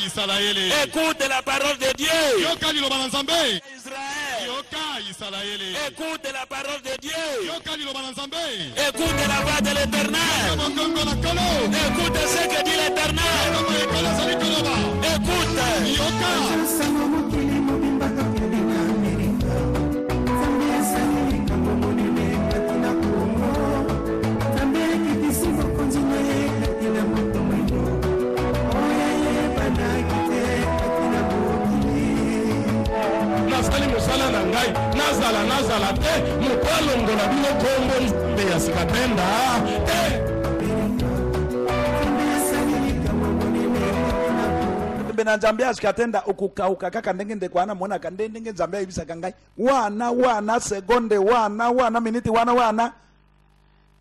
Écoute la parole de Dieu. Israël. Écoute la parole de Dieu. Écoute la voix de l'Éternel. Écoute ce que dit l'Éternel. Écoute. Nazala te mupalongo na bino kombo nzambe ya sikatenda bena nzambe ya sikatenda ukukauka kaka ndenge ndekwana mwana kandenge nzambe ya ibisa kangai wana sekonde wana miniti wana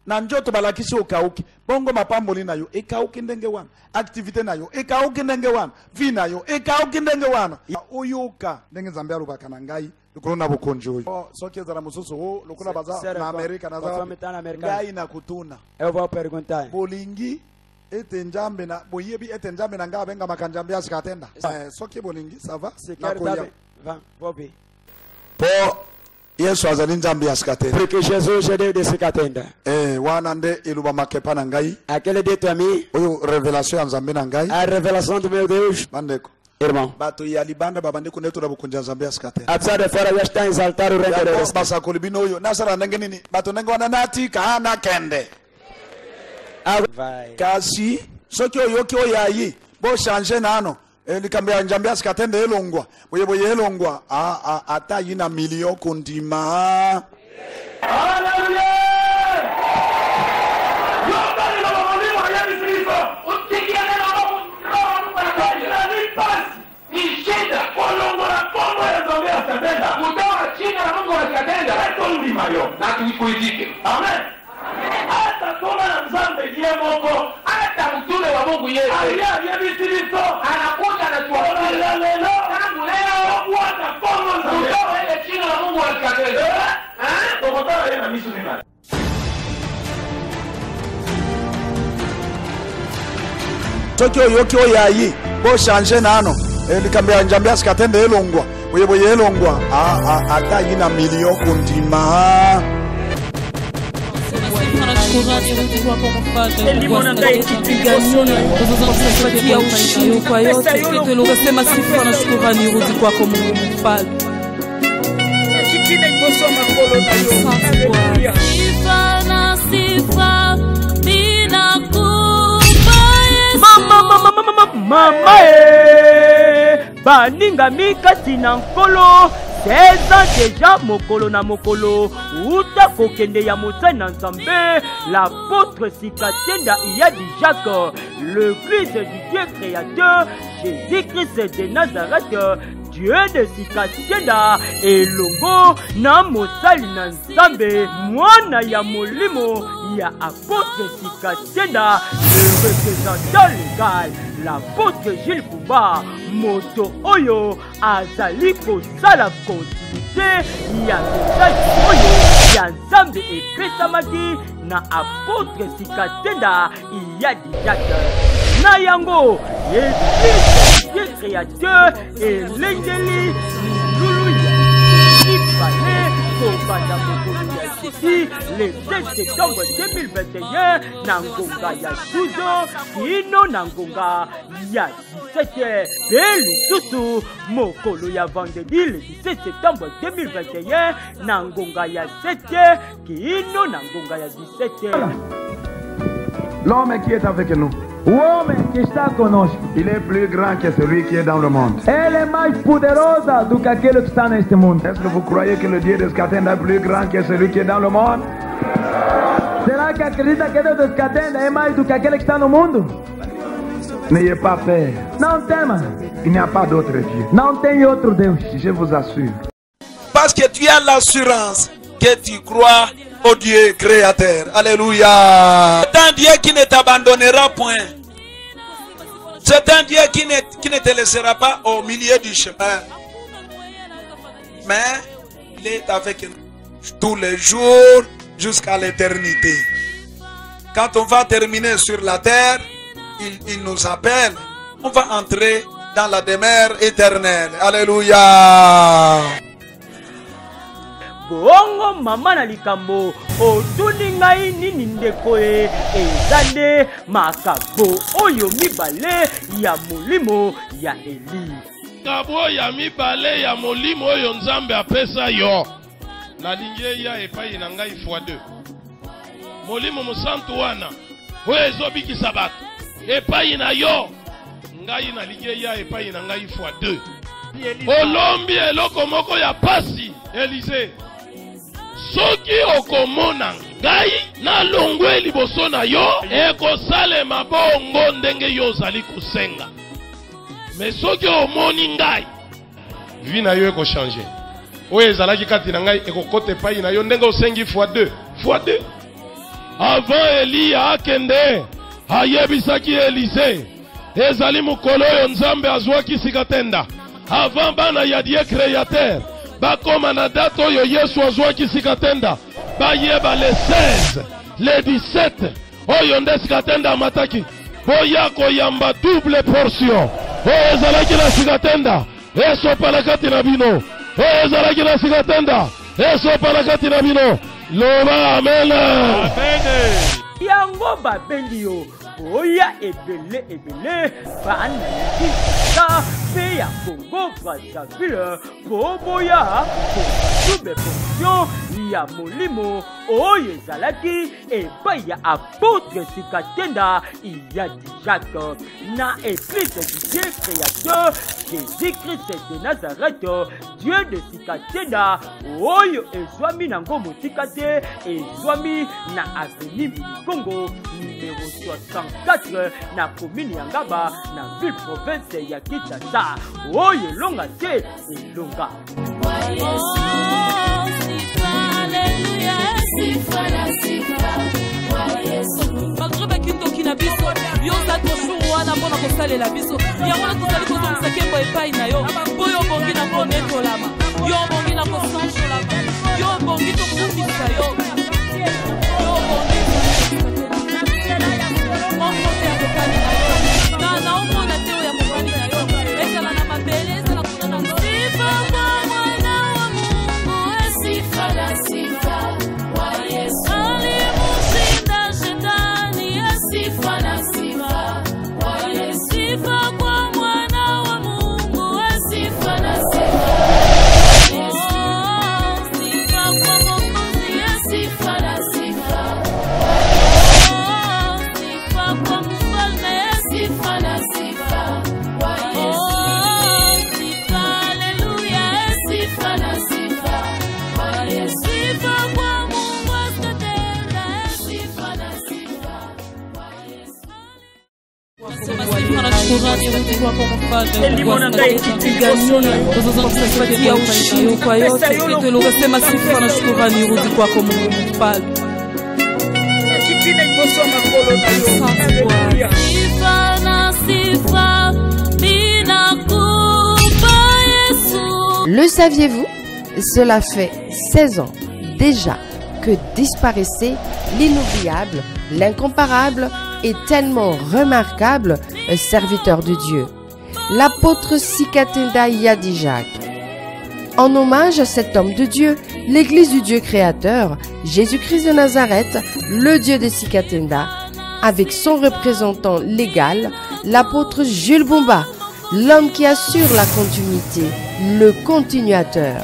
na njoto balakisi ukauki bongo mapamboli nayo ikauki ndenge wana activité nayo ikauki ndenge wana vi nayo ikauki ndenge wana uyuka ndenge nzambe ya lubaka na ngai lukulona bukonjo uyu soki ezala mususu lukula baza na Amerika na za ngai na kutuna eu vou perguntar bolingi ete njambe na boyebi ete njambe na ngai benga makanjambe ya sikatenda soki bolingi ça va na koya vou ver po Yesu azali nzambe ya sikatenda porque Jesus é Deus de sikatenda wana nde iluba makepa na ngai aquele dito a mim oyo révélation ya nzambe na ngai a revelação do meu Deus bandeko irmão bato ya libanda babandeko neto na bukunja nzambe ya sikatenda apesar de fora já está a exaltar o reino de Deus basa kolibino oyo nasara ndenge nini bato ndenge wana natika na kende vai kasi soki oyoki oyayi bo changer nano likambo ya nzambe ya sikatenda elongwa boye elongwa ata yina milio kondima Hallelujah! Amen. Hata soma na mzambe ndiye Mungu, hata mtume wa Mungu Yesu aliyebisilizo anakuja na tuona leo tangu leo kuata fomo nzuri ile chini la Mungu alikatenda tokotana yeye na misu nini soki oyoki oyayi bo changer nano likambo ya nzambe ya sikatenda elongwa boye elongwa ata yina milio kondima Elimonanda ikipigania kuzazakupatia ushindi kwa yote kitu unasema sifa na shukrani rudi kwako Mungu mfalme. Sifa na sifa ninakupa Yesu. Mama baninga mikasi na nkolo 16 ans déjà mokolo na mokolo uta kokende ya motane na nzambe l'apôtre Sikatenda Iyadi Jacques le fils du Dieu créateur Jésus-Christ de Nazareth Dieu de Sikatenda elongo na mosali na nzambe mwana ya molimo ya apôtre Sikatenda le représentant légal l'apôtre Gilles Bumba moto oyo azali kozala continuité ya message oyo ya nzambe epesamaki na apôtre Sikatenda Iyadi Jacques na yango Jésus Dieu créateur elengeli lulu ya ibale kobanda mokolo ya sisi le 7 septembre 2021 na ngonga ya 12 ans kino na ngonga ya 17 pe lisusu mokolo ya vendredi le 17 septembre 2021 na ngonga ya 7 kino na ngonga ya 17. L'homme qui est avec nous, o homem que está conosco, il est plus grand que celui qui est dans le monde. ele é mais poderoso do que aquele que está neste mundo. Est-ce que vous croyez que le Dieu de Sikatenda est plus grand que celui qui est dans le monde? Será que acredita que Deus de Sikatenda é mais do que aquele que está no mundo? N'ayez pas peur. Não tema, Il n'y a pas d'autre Dieu. não tem outro Deus. Je vous assure. parce que tu as l'assurance que tu crois au Dieu créateur. Alléluia. C'est un Dieu qui ne t'abandonnera point. C'est un Dieu qui ne te laissera pas au milieu du chemin. Mais il est avec nous tous les jours jusqu'à l'éternité. Quand on va terminer sur la terre, il nous appelle. On va entrer dans la demeure éternelle. Alléluia. Bongo mama na likambo otuni ngai nini ndeko e ezande makabo oyo mibale ya molimo ya Eli. Kabo ya mibale ya molimo oyo Nzambe apesa yo. Nalingi ya epai na ngai x2. Molimo mosantu wana oyo ezobikisa bato epai na yo. Ngai nalingi ya epai na ngai x2. Olombi eloko moko ya pasi Élysée. Soki okomona ngai na longwe liboso na yo ekosalema bongo ndenge yo ozali kosenga. Mais soki omoni ngai vi na yo ekochange. Oyo ezalaki kati na ngai ekokota epai na yo ndenge osengi x2. x2. Avant Elia akende ayebisaki Élysée ezali mokolo oyo Nzambe azwaki sikatenda. Avant bana ya Dieu créateur bakoma na date oyo Yesu azwaki sikatenda bayeba le 16 le 17 oyo nde sikatenda amataki boya koyamba double portion oyo ezalaki na sikatenda esopala kati na bino oyo ezalaki na sikatenda esopala kati na bino loba amen. Yango babendi yo oya ebele bana kisa pe ya Congo Brazzaville boboya tube fonction ya molimo oyo ezalaki epai ya apôtre Sikatenda ya Jacques na église du Dieu créateur Jésus-Christ de Nazareth, Dieu de Sikatenda oyo ezwami na ngombo tikate ezwami na avenue Congo numéro 64 na commune ya Ngaba na ville province ya Kinshasa oyo longa te elonga. Malgré bakindoki na biso yoza toshuru wana mpona kosalela biso yango wana tozali kozongisa kembo epai na yo mpo yo bongi na konetolama yo bongi na kosancholama yo bongi tokokisa yo yo bongi mokote ya kokani na yo na omona te oyo ya kokani na yo ezala na mabele ezala kuna na sifa kwa mwana wa Mungu esifa na sifa wa Yesu alimushinda shetani esifa na sifa wa Yesu sifa kwa mwana wa Mungu esifa na sifa sifa kwa Mwokozi esifa na sifa sifa kwa mfalme esifa na sifa wa Yesu sifa haleluya esifa na sifa wa Yesu sifa kwa Mungu askatenda esifa na sifa wa Yesu. Tunakupatia ushindi kwa yote tunasema sifa na shukrani rudi kwako Mungu Mfalme. Sifa na sifa ninakupa Yesu. Le saviez-vous? Cela fait 16 ans déjà que disparaissait l'inoubliable, l'incomparable et tellement remarquable serviteur de Dieu, l'apôtre Sikatenda Yadijak. En hommage à cet homme de Dieu, l'Église du Dieu créateur, Jésus-Christ de Nazareth, le Dieu de Sikatenda, avec son représentant légal, l'apôtre Jules Bumba, l'homme qui assure la continuité, le continuateur.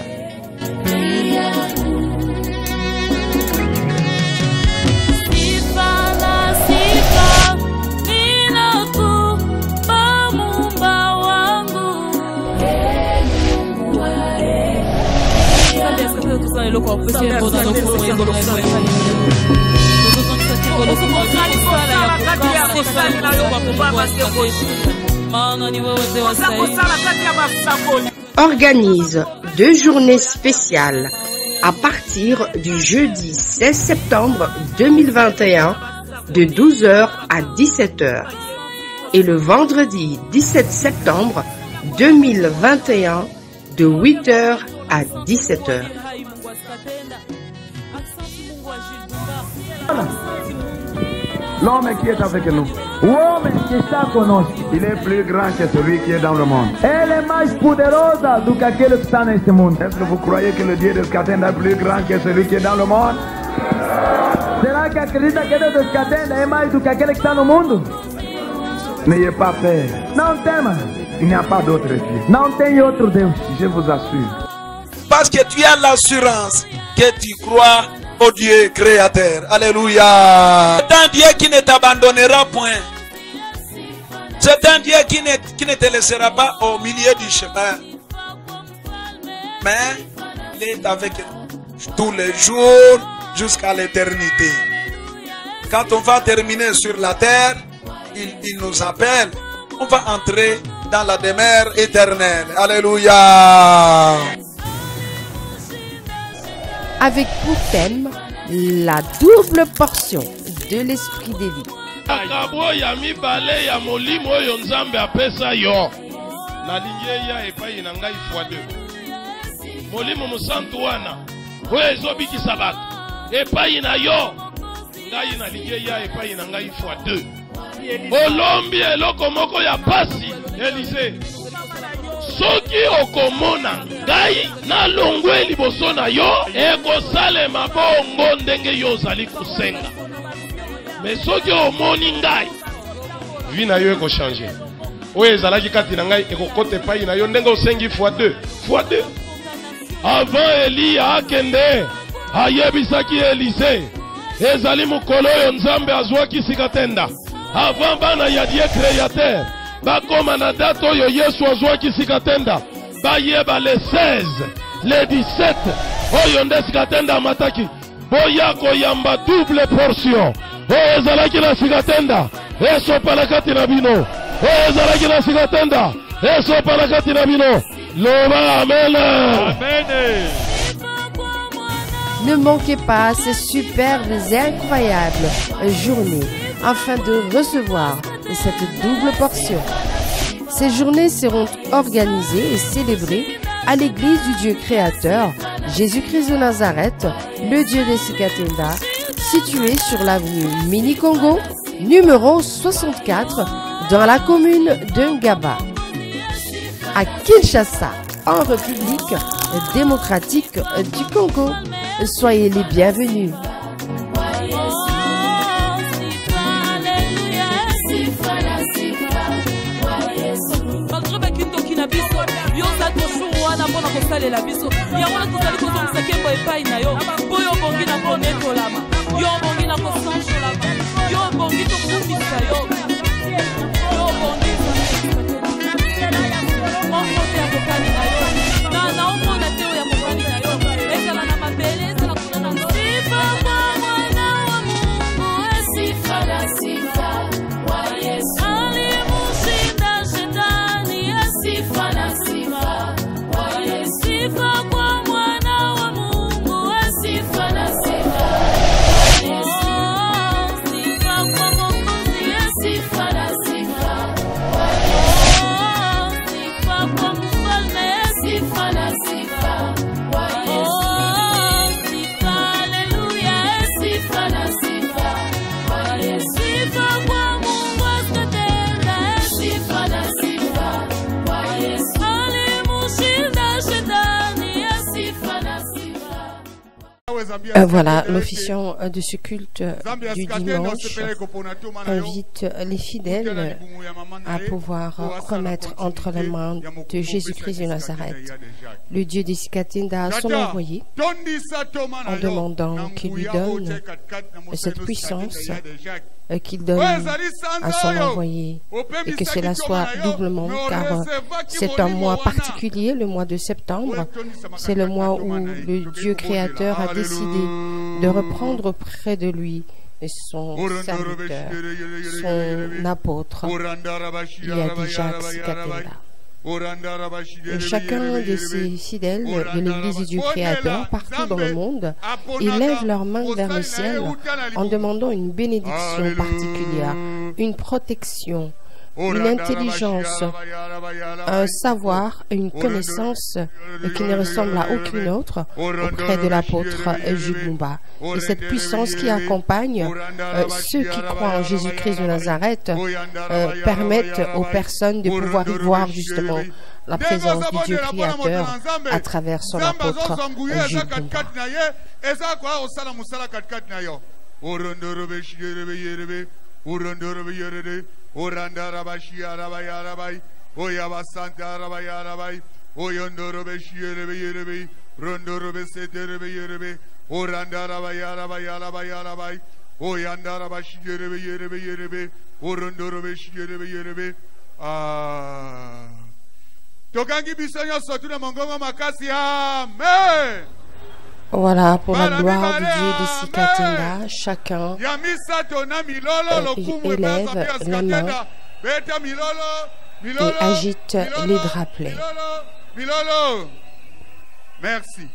Organise 2 journées spéciales à partir du jeudi 16 septembre 2021 de 12h à 17h et le vendredi 17 septembre 2021 de 8h à 17h. L'homme qui est avec nous, O homem que está conosco, il est plus grand que celui qui est dans le monde. ele é mais poderoso do que aquele que está neste mundo. Est-ce que vous croyez que le Dieu de Scatenda est plus grand que celui qui est dans le monde? Será que acredita que Deus dos Catenda é mais do que aquele que está no mundo? N'ayez pas peur. Não tema, Il n'y a pas d'autre Dieu. não tem outro Deus. Je vous assure. Parce que tu as l'assurance que tu crois au Dieu créateur. Alléluia. C'est un Dieu qui ne t'abandonnera point. C'est un Dieu qui ne te laissera pas au milieu du chemin. Mais il est avec nous tous les jours jusqu'à l'éternité. Quand on va terminer sur la terre, il nous appelle. On va entrer dans la demeure éternelle. Alléluia. Avec pour thème la double portion de l'esprit d'Élie. akabo ya mibale ya molimo oyo nzambe apesa yo nalingi eya epai na ngai fois 2 molimo mosantu wana oyo ezobikisa bato epai na yo ngai nalingi eya epai na ngai fois 2 olombi eloko moko ya pasi Elise soki okomona ngai nalongwe liboso na yo ekosalema bongo ndenge yo ozali kosenga. Mais soki omoni ngai vi na yo ekochange oyo ezalaki kati na ngai ekokota epai na yo ndenge osengi fois 2 avant Eliya akende ayebisaki Elise ezali mokolo oyo nzambe azwaki sika tenda avant bana ya Dieu créateur bakoma na date oyo Yesu azwaki sika tenda bayeba le 16 le 17 oyo nde sika tenda amataki boya koyamba double portion oyo ezalaki na sika tenda esopala kati na bino oyo ezalaki na sika tenda esopala kati na bino loba amen. Ne manquez pas ces superbes et incroyables journées afin de recevoir cette double portion. Ces journées seront organisées et célébrées à l'église du Dieu créateur, Jésus-Christ de Nazareth, le Dieu des Sikatenda, située sur l'avenue Mini-Congo, numéro 64, dans la commune de Ngaba, à Kinshasa, en République démocratique du Congo. Soyez les bienvenus. Voilà, l'officiant de ce culte du dimanche invite les fidèles à pouvoir remettre entre les mains de Jésus-Christ de Nazareth, le Dieu des Sikatenda, son envoyé, en demandant qu'il lui donne cette puissance qu'il donne à son envoyé et que cela soit doublement, car c'est un mois particulier, le mois de septembre. C'est le mois où le Dieu créateur a décidé de reprendre près de lui son serviteur, son apôtre, Yadi Jacques Sikatenda. Et chacun de ces fidèles de l'Église du Dieu créateur, partout dans le monde, ils lèvent leurs mains vers le ciel en demandant une bénédiction particulière, une protection une intelligence, un savoir, une connaissance qui ne ressemble à aucune autre auprès de l'apôtre Jules Mumba. Et cette puissance qui accompagne ceux qui croient en Jésus-Christ de Nazareth permettent aux personnes de pouvoir y voir justement la présence du Dieu créateur à travers son apôtre Jules Mumba. Voilà, pour la gloire du Dieu de Sikatenga, chacun élève la main et agite les drapelets. Merci.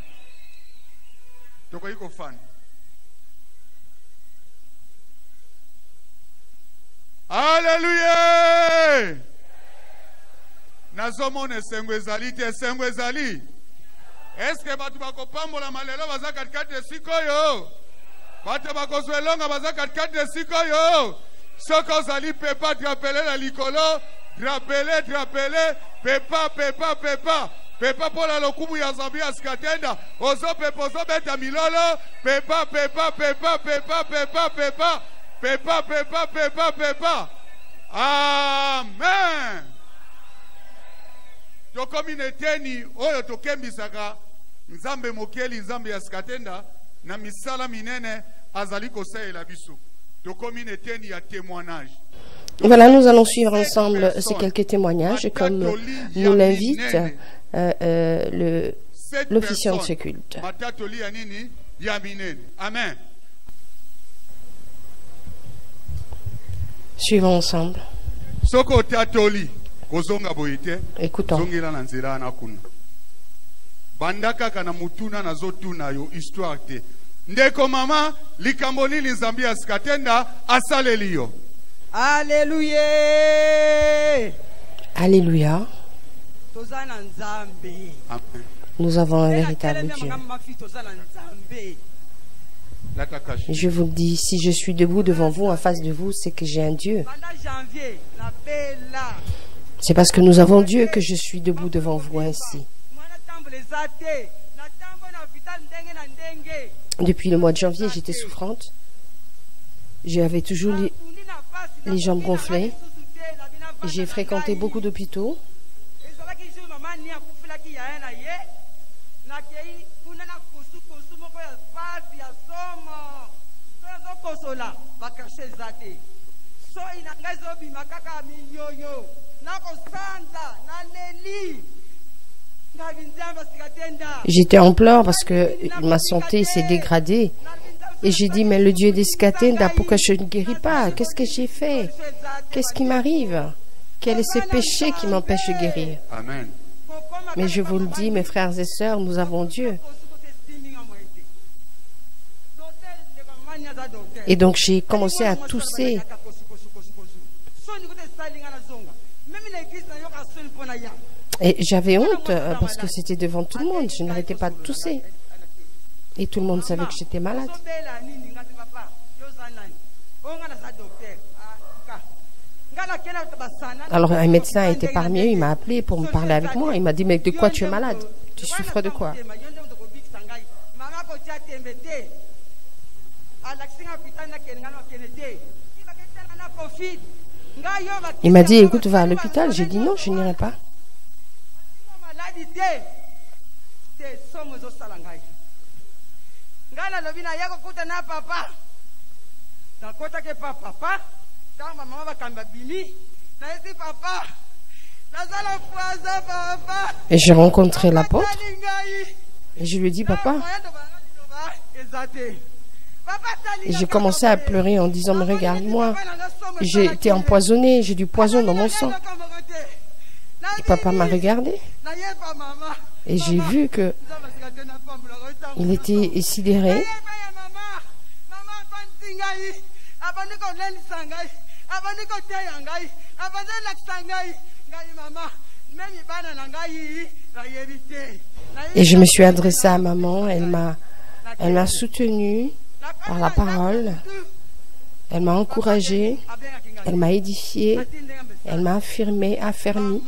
Alléluia. Nazomone sengwezali te sengwezali. Est-ce que batu bakopambola malelo baza katikati de sikoyo? Batu bakozwelonga baza katikati de sikoyo. Soko ozali pepa drapele la likolo, drapele, pepa. Pepa pola lokumu ya Zambia ya Sikatenda. Ozo pepa ozo beta milolo, pepa. Amen. Tokomi neteni oyo tokembisaka nzambe mokeli nzambe ya Sikatenda na misala minene azali kosaela biso. Tokomi neteni ya témoignage. Voilà, nous allons suivre ensemble ces quelques témoignages comme nous l'invite l'officiant de ce culte. Amen. Suivons ensemble. Soko tatoli kozonga boite. Écoutons. Zongela na nzela na kuna. Bandaka kana mutuna na zotuna yo histoire te. Ndeko mama likambo nini Nzambe ya Sikatenda asaleliyo. Alléluia. Alléluia. Nous avons un véritable Dieu. Je vous le dis, si je suis debout devant vous, en face de vous, c'est que j'ai un Dieu. C'est parce que nous avons Dieu que je suis debout devant vous ainsi. Depuis le mois de janvier, j'étais souffrante. J'avais toujours les jambes gonflées. J'ai fréquenté beaucoup d'hôpitaux. J'étais en pleurs parce que ma santé s'est dégradée. Et j'ai dit, mais le Dieu des Sikatenda, pourquoi je ne guéris pas? Qu'est-ce que j'ai fait? Qu'est-ce qui m'arrive? Quel est ce péché qui m'empêche de guérir? Amen. Mais je vous le dis, mes frères et sœurs, nous avons Dieu. Et donc j'ai commencé à tousser. Et j'avais honte parce que c'était devant tout le monde. Je n'arrêtais pas de tousser. Et tout le monde savait que j'étais malade. Alors un médecin était parmi eux, il m'a appelé pour me parler avec moi. Il m'a dit, mais de quoi tu es malade? Tu souffres de quoi? Il m'a dit, écoute, va à l'hôpital. J'ai dit, non, je n'irai pas. Et j'ai rencontré l'apôtre. Et je lui ai dit, papa. Et j'ai commencé à pleurer en disant, mais regarde-moi, j'ai été empoisonné, j'ai du poison dans mon sang. Et papa m'a regardé. Et j'ai vu que il était sidéré. Et je me suis adressée à maman, elle m'a soutenue par la parole, elle m'a encouragée, elle m'a édifiée, elle m'a affermi.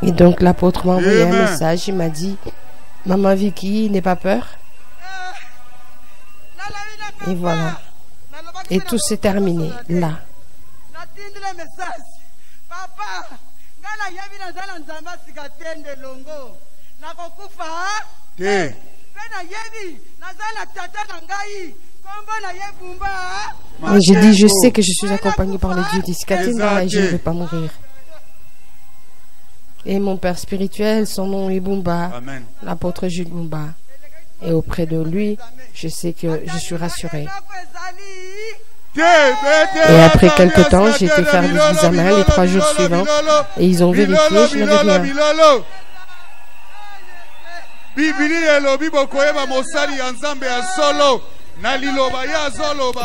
Et donc l'apôtre m'a envoyé un message, il m'a dit, maman Vicky, n'aie pas peur. Et voilà. Et tout s'est terminé là. Et j'ai dit, je sais que je suis accompagné par le Dieu d'Iskatenda et je ne vais pas mourir. Et mon père spirituel, son nom est Bumba, l'apôtre Jules Bumba. Et auprès de lui, je sais que je suis rassuré. Et après quelques temps, j'ai été faire des examens les 3 jours suivants et ils ont vérifié, je n'avais rien.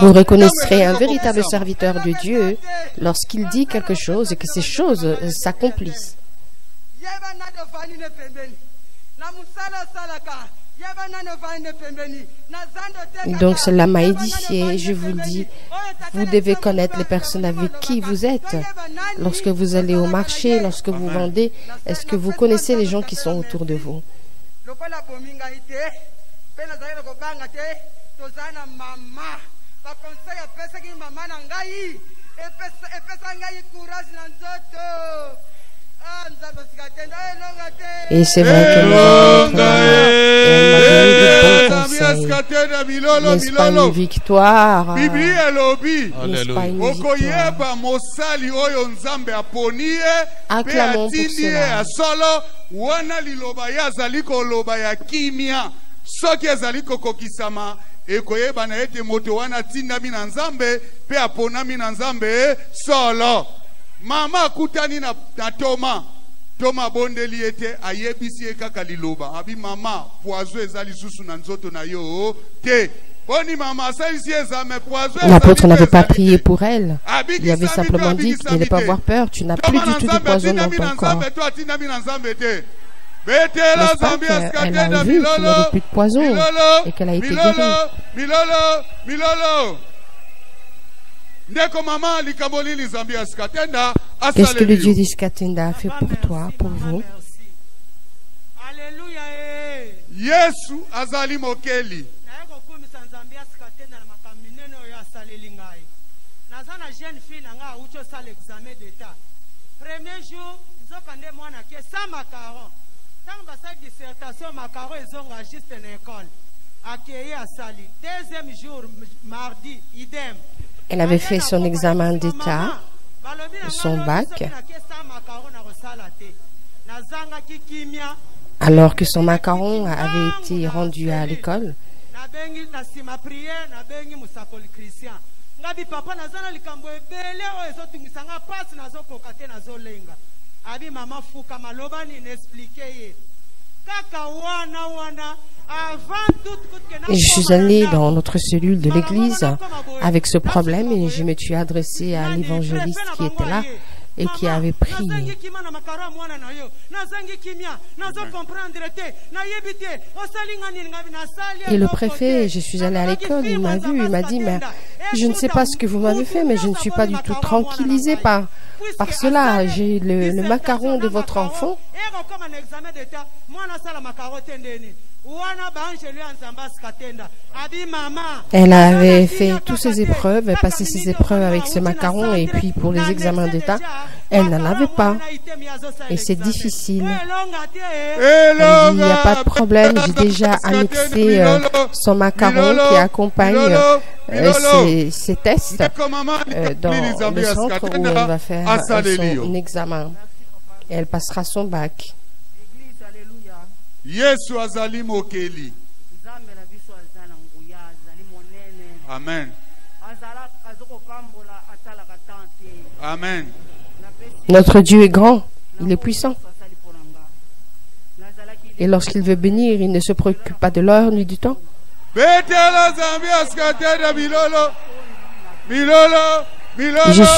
Vous reconnaîtrez un véritable serviteur de Dieu lorsqu'il dit quelque chose et que ces choses s'accomplissent. Donc cela m'a édifié, je vous le dis, vous devez connaître les personnes avec qui vous êtes. Lorsque vous allez au marché, lorsque vous vendez, est-ce que vous connaissez les gens qui sont autour de vous? Et c'est vrai qu'elle m'a donné de bons conseils. N'est-ce pas une victoire? N'est-ce pas une victoire? Acclamons pour cela. Ekoyeba na ete moto wana tindami na nzambe pe aponami na nzambe solo. Mama kutani na Toma bondeli ete ayebisi ekaka liloba. Abi mama poizo ezali susu na nzoto na yo te. Boni mama salisi ezame poizo. L'apôtre n'avait pas prié pour elle. Il avait simplement dit qu'il n'allait pas avoir peur. Tu n'as plus du tout de poison dans ton corps. N'est-ce pas qu'elle a vu qu'il n'y avait plus de poison et qu'elle a été guérie? Qu'est-ce que le Dieu d'Iskatenda a fait pour toi, pour vous? Yesu azali mokeli. Premier jour, nous avons moi sans macaron. Tant que cette dissertation macaron ils ont juste une école. Accueilli à Sali. Deuxième jour, mardi, idem. Elle avait fait son examen d'état, son bac, alors que son macaron avait été rendu à l'école. Et je suis allée dans notre cellule de l'église avec ce problème et je me suis adressée à l'évangéliste qui était là et qui avait prié. Et le préfet, je suis allée à l'école, il m'a vu, il m'a dit, mais je ne sais pas ce que vous m'avez fait, mais je ne suis pas du tout tranquillisée par cela. J'ai le macaron de votre enfant. Elle avait fait toutes ses épreuves, elle passait ses épreuves avec ce macaron et puis pour les examens d'état, elle n'en avait pas. Et c'est difficile. Elle dit, il n'y a pas de problème, j'ai déjà annexé son macaron qui accompagne ces tests dans le centre où elle va faire son examen. Et elle passera son bac. Yesu azali mokeli. Amen. Amen. Notre Dieu est grand, il est puissant. Et lorsqu'il veut bénir, il ne se préoccupe pas de l'heure ni du temps. Je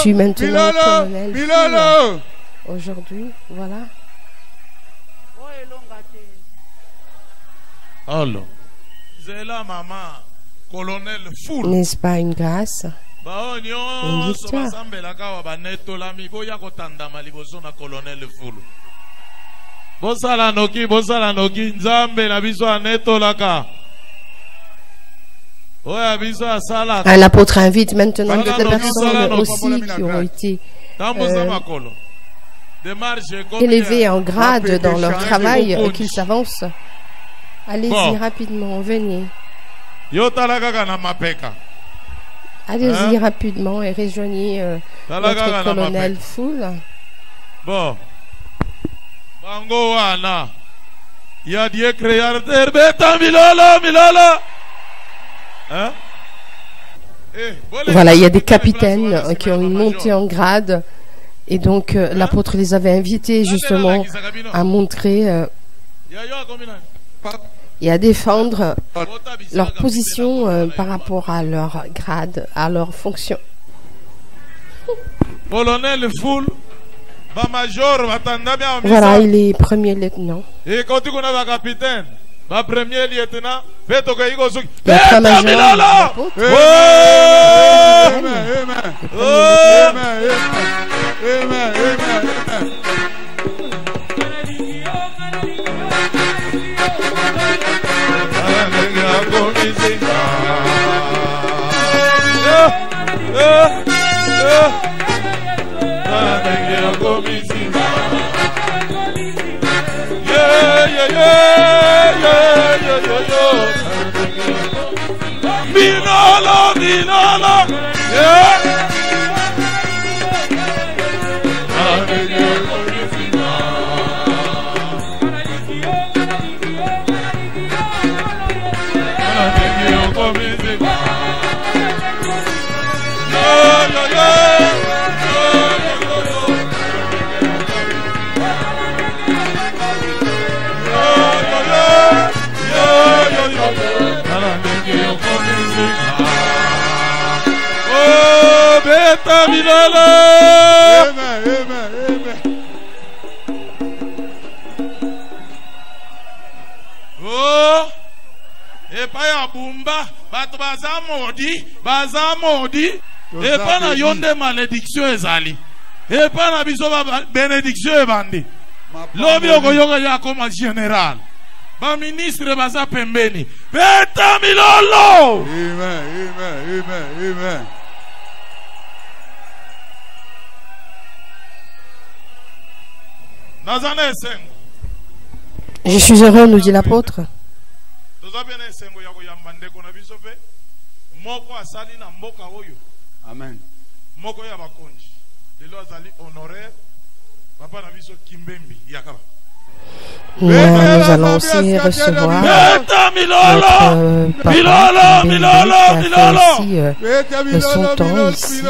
suis maintenant colonel. Aujourd'hui, voilà. Alors, N'est-ce pas une grâce? Une victoire. L'apôtre invite maintenant d'autres personnes aussi qui ont été élevées en grade dans leur travail, qu'ils s'avancent. Allez-y rapidement, venez. Allez-y rapidement et rejoignez notre colonel Foul. Bon. Bango wana. Il y a des créateurs. Beta Milala, Milala. Hein? Voilà, il y a des capitaines qui ont une montée en grade. Et donc, l'apôtre les avait invités justement à montrer et à défendre leur position par rapport à leur grade, à leur fonction. Colonel Foul, voilà, il est premier lieutenant. Et quand tu connais le capitaine, le premier lieutenant, il y a trois majors. Minala, Minala, Beta Milala. Amen, amen, amen. Oh, et pas ya bumba, bato bazamodi, et pas na yonde malédiction ezali, et pas na biso bénédiction ebandi. Lobi okoyoka ya comme général, ba ministre baza pembeni. Beta Milolo. Amen, amen, amen, amen. Je suis heureux, nous dit l'apôtre. Amen. Nous allons aussi recevoir notre papa qui a fait aussi son temps ici.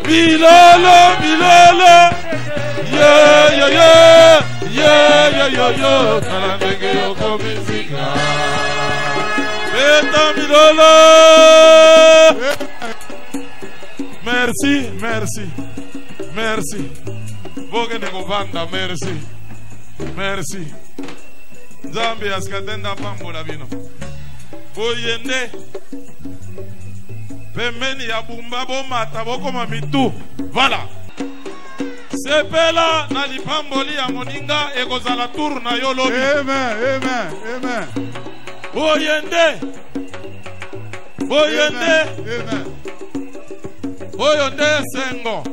Milala, Milala, yeah, yeah, yeah, yeah, yeah, yeah, yeah, Kalandenge yoko mizika, Beta Milala. Merci, merci, merci. Vogue ne govanda, merci, merci. Zambi askatenda pambola bino. Boyende. Pemeni ya bumba bo mata boko mamitu. Voilà. sepela na lipamboli ya moninga ekozala tour na yo lobi. Amen, amen, amen. Boyende. Boyende. Amen. Boyende sengo.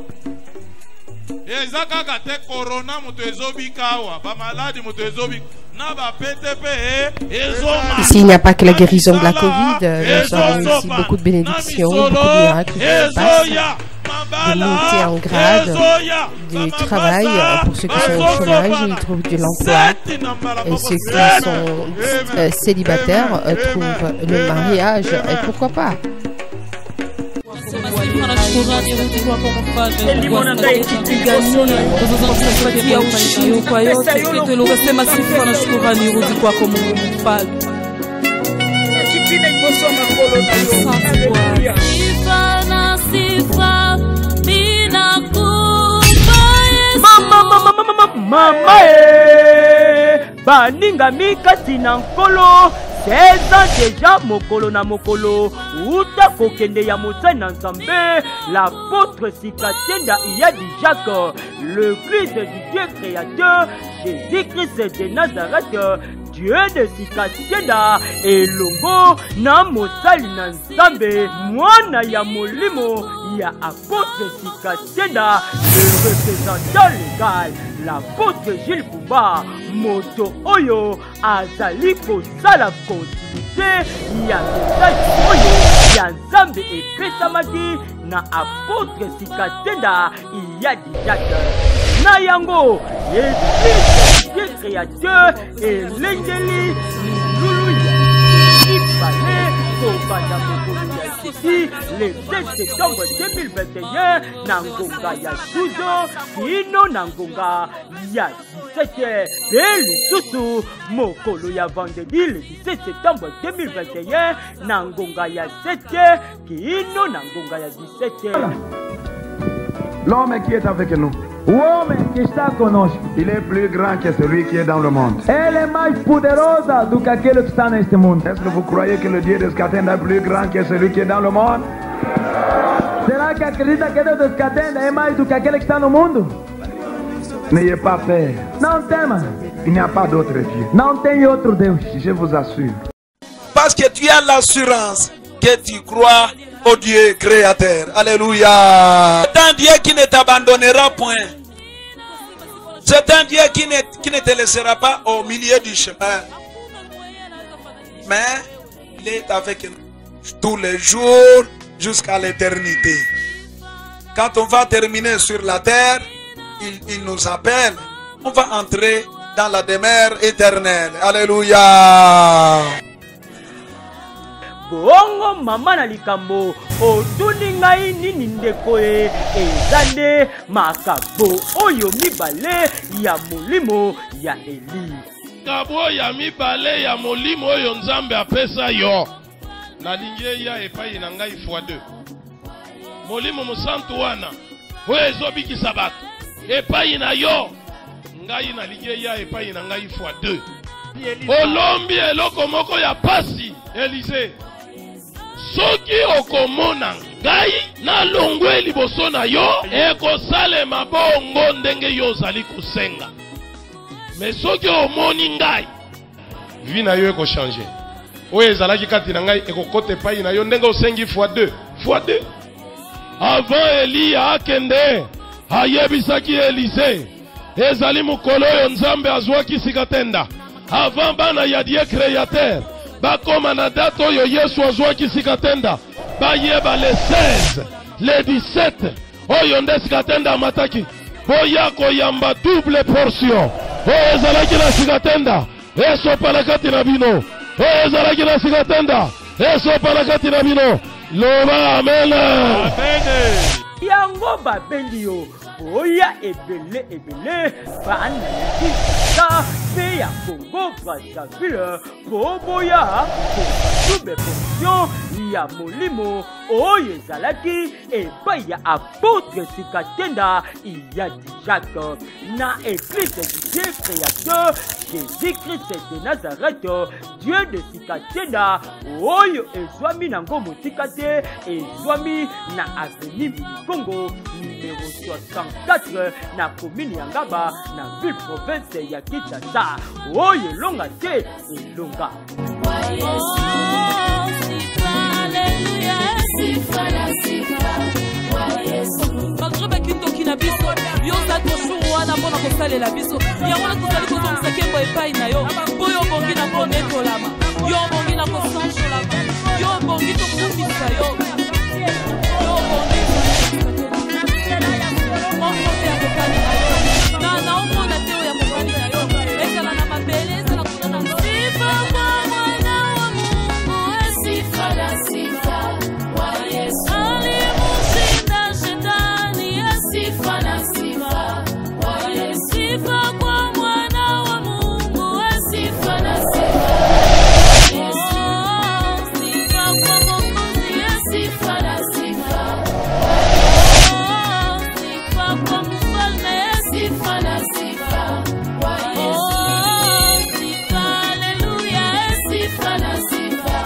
Eza kaka te corona mutu ezobika awa. Ba maladi mutu ezobika. Na ba PTP ezoma. S'il n'y a pas que la guérison de la Covid, nous avons aussi beaucoup de bénédictions, beaucoup de miracles qui se passent, de montées en grade, du travail pour ceux qui sont au chômage, ils trouvent de l'emploi, et ceux qui sont célibataires trouvent le mariage, et pourquoi pas. Mama baninga mikati na nkolo 16 ans déjà mokolo na mokolo uta kokende ya motane na nzambe l'apôtre Sikatenda Iyadi Jacques, le fils du Dieu créateur Jésus-Christ de Nazareth, Dieu de Sikatenda elongo na mosali na nzambe mwana ya molimo ya apôtre Sikatenda, le représentant légal l'apôtre Gilles Bumba moto oyo azali kosala continuité ya message oyo ya nzambe epesamaki na apôtre Sikatenda Iyadi Jacques na yango Dieu créateur elengeli lulu ya ibale kobanda mokolo ya sisi le 7 septembre 2021 na ngonga ya 12 kino na ngonga ya 17 pe lisusu mokolo ya vendredi le 17 septembre 2021 na ngonga ya 7 kino na ngonga ya 17. L'homme qui est avec nous, L'uomo che sta conosco, il est plus grand que celui qui est dans le monde. ele è mais poderosa do que aquele que está neste mundo. Est-ce que vous croyez que le Dieu de Scatenda est plus grand que celui qui est dans le monde? Será que acredita que Deus de Scatenda é mais do que aquele que está no mundo? N'ayez pas peur. Não tema, Il n'y a pas d'autre Dieu. não tem outro Deus. Je vous assure. Parce que tu as l'assurance que tu crois au Dieu créateur. Alléluia. C'est un Dieu qui ne t'abandonnera point. C'est un Dieu qui ne te laissera pas au milieu du chemin. Mais il est avec nous tous les jours jusqu'à l'éternité. Quand on va terminer sur la terre, il nous appelle. On va entrer dans la demeure éternelle. Alléluia. Bongo mama na likambo otuni ngai nini ndeko e ezande makabo oyo mibale ya molimo ya Eli. Kabo ya mibale ya molimo oyo nzambe apesa yo nalingi ya epai na ngai x2 molimo mosantu wana oyo ezobikisa bato epai na yo ngai nalingi ya epai na ngai x2 olombi eloko moko ya pasi Élysée soki okomona ngai na longwe liboso na yo ekosalema bongo ndenge yo ozali kosenga mais soki omoni ngai vi na yo ekochange oyo ezalaki kati na ngai ekokota epai na yo ndenge osengi x2 avant Eliya akende ayebisaki Élysée ezali mokolo oyo nzambe azwaki Sikatenda avant bana ya Dieu créateur bakoma na date oyo Yesu azwaki Sikatenda bayeba le 16 le 17 oyo nde Sikatenda amataki boya koyamba double portion oyo ezalaki na Sikatenda esopa na kati na bino oyo ezalaki na Sikatenda esopa na kati na bino loba amen. Yango babendi yo oya ebele bana likisa pe ya Congo Brazzaville po boya kobatube fonction ya molimo oyo ezalaki epai ya apôtre Sikatenda Iyadi Jacques na église du Dieu créateur Jésus-Christ de Nazareth, Dieu de Sikatenda oyo ezwami nango motika te ezwami na avenue Congo numéro 64 na commune ya Ngaba na ville province ya Kinshasa oyo elonga te elonga. malgré bakindoki na biso yoza toshuru wana mpona kosalela biso yango wana tozali kozongisa nkembo epai na yo mpo yo bongi na konetolama yo bongi na kosanjolama yo bongi tokumisa yo yo bongi mokote ya kokani na yo na naomona te oyo ya kokani na yo ezala na mabele ezala kuna na sifa kwa mwana wa Mungu sifa na sifa wa Yesu alimushinda shetani sifa na sifa wa Yesu sifa kwa mwana wa Mungu sifa na sifa sifa kwa Mwokozi sifa na sifa sifa kwa mfalme sifa na sifa wa Yesu sifa haleluya sifa na sifa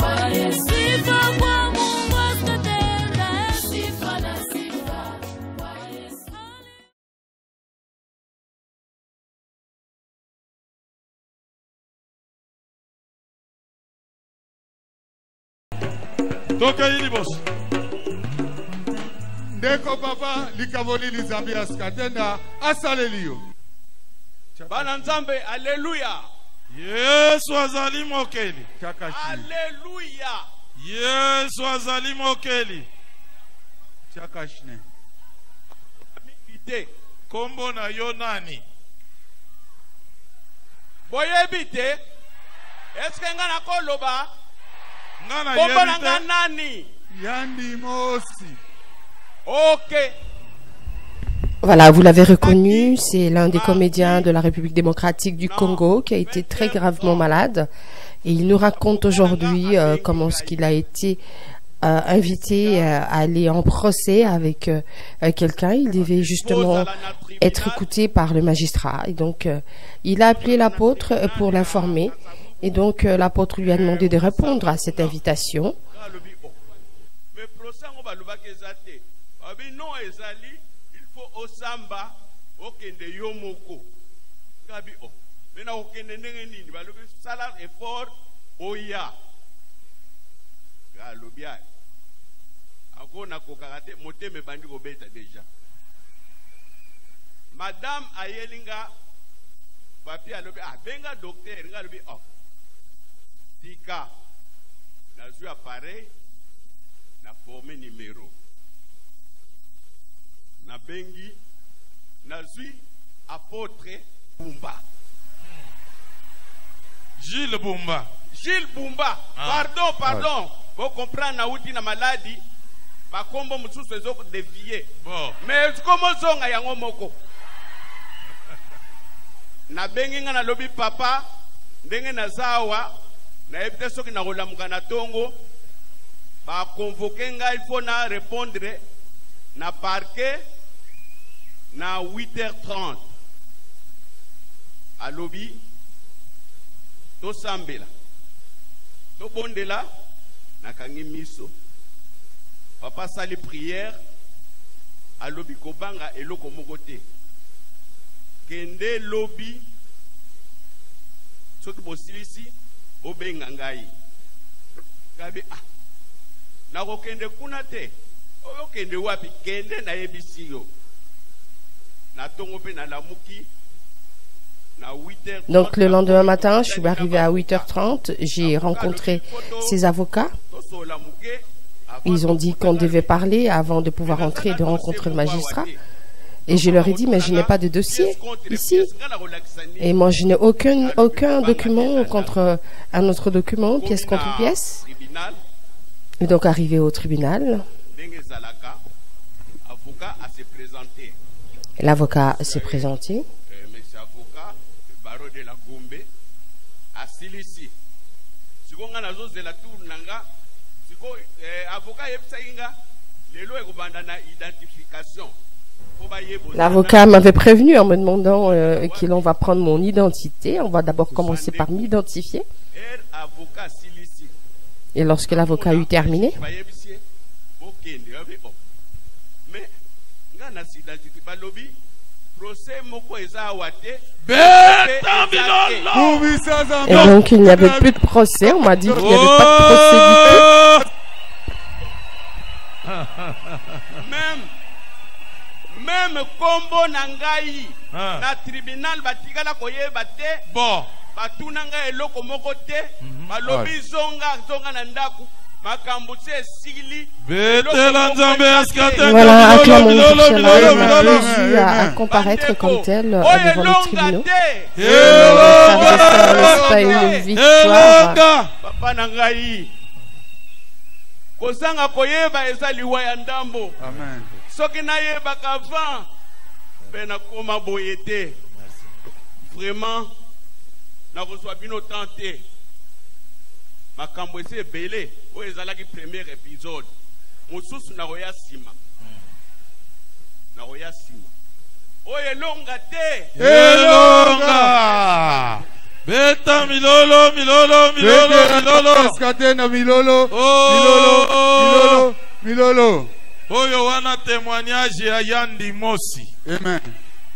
wa Yesu sifa kwa Mungu askatenda sifa na sifa wa Yesu. Toka hili boss. Ndeko papa likavoli lizambi askatenda asalelio. Bana nzambe haleluya. Yesu azali mokeli. Haleluya. Yesu azali mokeli. Chakashne. Bite kombo na yo nani? Boyebite. Eske ngana koloba? Ngana kombo na yebite. nani? Yandi Mosi. OK. Voilà, vous l'avez reconnu, c'est l'un des comédiens de la République démocratique du Congo qui a été très gravement malade. Et il nous raconte aujourd'hui comment est-ce qu'il a été invité à aller en procès avec quelqu'un. Il devait justement être écouté par le magistrat. Et donc, il a appelé l'apôtre pour l'informer. Et donc, l'apôtre lui a demandé de répondre à cette invitation. Osamba okende yomoko kabi o mena okende ndenge nini balobi sala effort oya galobia akona kokakate moteme bandi kobeta deja madame ayelinga papi alobi benga docteur ngalobi oh tika na zui appareil na forme numéro na bengi nazui apôtre Bumba. Gilles Bumba. Gilles Bumba. Pardon. Vous comprenez na uti na maladie. Ba kombo mususu ezoko dévier. Bon. Mais comment zonga yango moko? Na bengi nga na lobi papa ndenge na zawa na ebite soki na kolamuka na tongo ba convoquer nga il faut na répondre na parquet na 8h30 à lobby to sambela to bondela na kangi miso papa sali prière à lobby kobanga eloko moko te kende lobby soki bosilisi obenga ngai kabi na kokende kuna te okende wapi kende na yebisi yo. Donc le lendemain matin, je suis arrivé à 8h30, j'ai rencontré ses avocats. Ils ont dit qu'on devait parler avant de pouvoir entrer et de rencontrer le magistrat. Et je leur ai dit, mais je n'ai pas de dossier ici. Et moi, je n'ai aucun document contre un autre document, pièce contre pièce. Et donc arrivé au tribunal, l'avocat s'est présenté. Charles de la Gombe asilisi sikonga nazo zela tour nanga siko avocat yepsainga lelo ekobanda na identification. L'avocat m'avait prévenu en me demandant qu'on va prendre mon identité. On va d'abord commencer par m'identifier. Et lorsque l'avocat eut terminé, et donc il n'y avait plus de procès. On m'a dit qu'il n'y avait pas de procès du tout. Même combo nangai na tribunal batikala koyeba te bon batunanga eloko moko te balobi zonga na ndaku makambo se sili betela nzambe askate. Voilà, acclamons Jésus à comparaître comme tel devant les tribunaux. N'est-ce pas une victoire? Papa nangai kozanga koyeba eza liwa ya ndambo. Amen. Soki nayebaka avant mpe nakoma boye te vraiment nakozwa bino temps te makambo esi ebele oyo ezalaki premier épisode mosusu nakoya nsima oyo elonga te elonga beta milolo milolo oyo wana témoignage ya Yandi Mosi. Amen.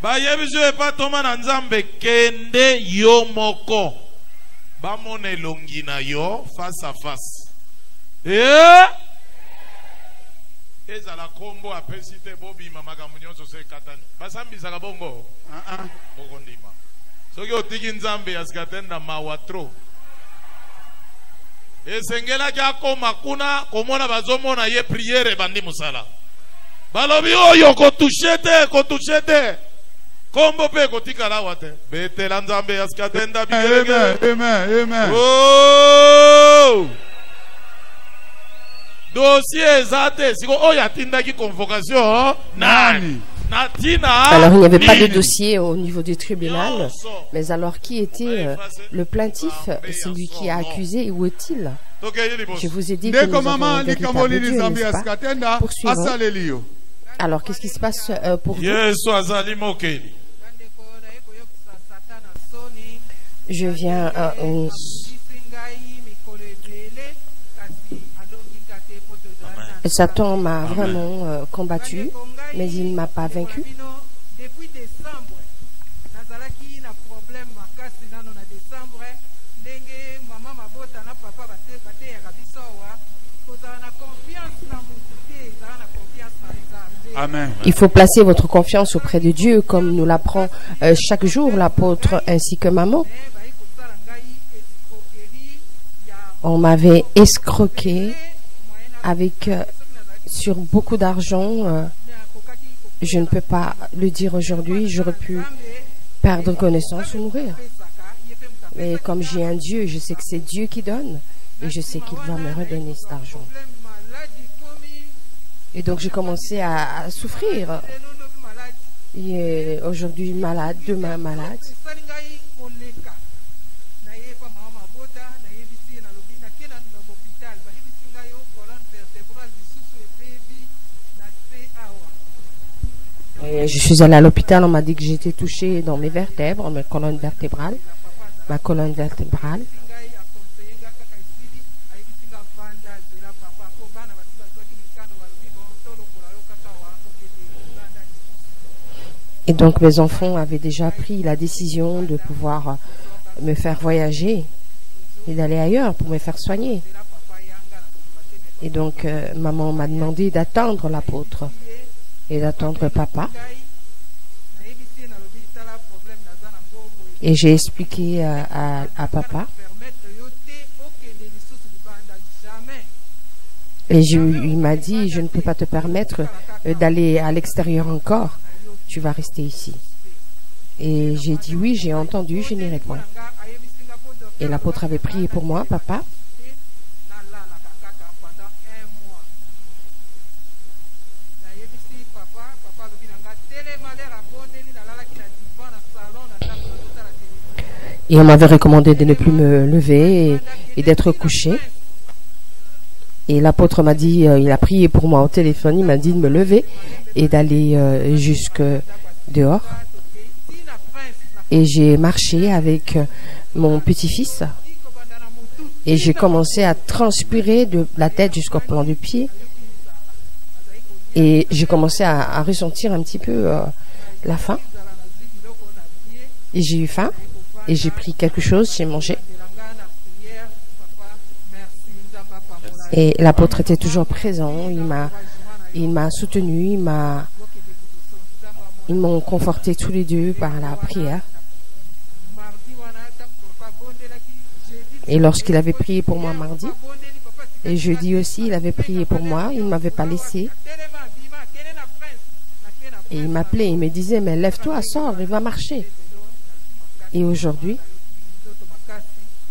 Bayebiso epatoma na nzambe kende yo moko bamona elongi na yo face à face. Ezala kombo apesi te bobima makambo nyonso se katani basambisaka bongo bokondima soki otiki nzambe asikatenda mawatro esengelaki akoma kuna komona bazomona ye priere bandi musala balobi oyo kotushe te kombo pe kotikala awa te betela nzambe asikatenda bigerege. Amen. Oh! Dossier eza te siko oyo atindaki convocation nani? Alors il n'y avait pas de dossier au niveau du tribunal, mais alors qui était le plaintif, celui qui a accusé, où est-il? Je vous ai dit que nous avons un véritable Dieu, n'est-ce pas? Poursuivons. Alors qu'est-ce qui se passe pour vous? Je viens Satan m'a vraiment combattu, mais il ne m'a pas vaincu. Depuis décembre, nazalaki na problème makasi nano na décembre ndenge mama mabota na papa bate ya biso wa kozala na confiance na muté na confiance na Nzambe. Amen. Il faut placer votre confiance auprès de Dieu, comme nous l'apprend chaque jour l'apôtre ainsi que maman. On m'avait escroqué avec sur beaucoup d'argent. Je ne peux pas le dire aujourd'hui. J'aurais pu perdre connaissance ou mourir. Mais comme j'ai un Dieu, je sais que c'est Dieu qui donne. Et je sais qu'il va me redonner cet argent. Et donc j'ai commencé à souffrir. Et aujourd'hui malade, demain malade. Et je suis allée à l'hôpital, on m'a dit que j'étais touchée dans mes vertèbres, ma colonne vertébrale. Et donc mes enfants avaient déjà pris la décision de pouvoir me faire voyager et d'aller ailleurs pour me faire soigner. Et donc maman m'a demandé d'attendre l'apôtre et d'attendre papa. Et j'ai expliqué à papa. Et il m'a dit, je ne peux pas te permettre d'aller à l'extérieur encore. Tu vas rester ici. Et j'ai dit oui, j'ai entendu, je n'irai point. Et l'apôtre avait prié pour moi, papa. Et on m'avait recommandé de ne plus me lever et d'être couché. Et l'apôtre m'a dit, il a prié pour moi au téléphone, il m'a dit de me lever et d'aller jusque dehors. Et j'ai marché avec mon petit-fils. Et j'ai commencé à transpirer de la tête jusqu'au plan du pied. Et j'ai commencé à ressentir un petit peu la faim. Et j'ai eu faim. Et j'ai pris quelque chose, j'ai mangé. Et l'apôtre était toujours présent. Il m'a soutenu, ils m'ont conforté tous les deux par la prière. Et lorsqu'il avait prié pour moi mardi, et jeudi aussi, il avait prié pour moi, il ne m'avait pas laissé. Et il m'appelait, il me disait, mais lève-toi, sors, il va marcher. Et aujourd'hui,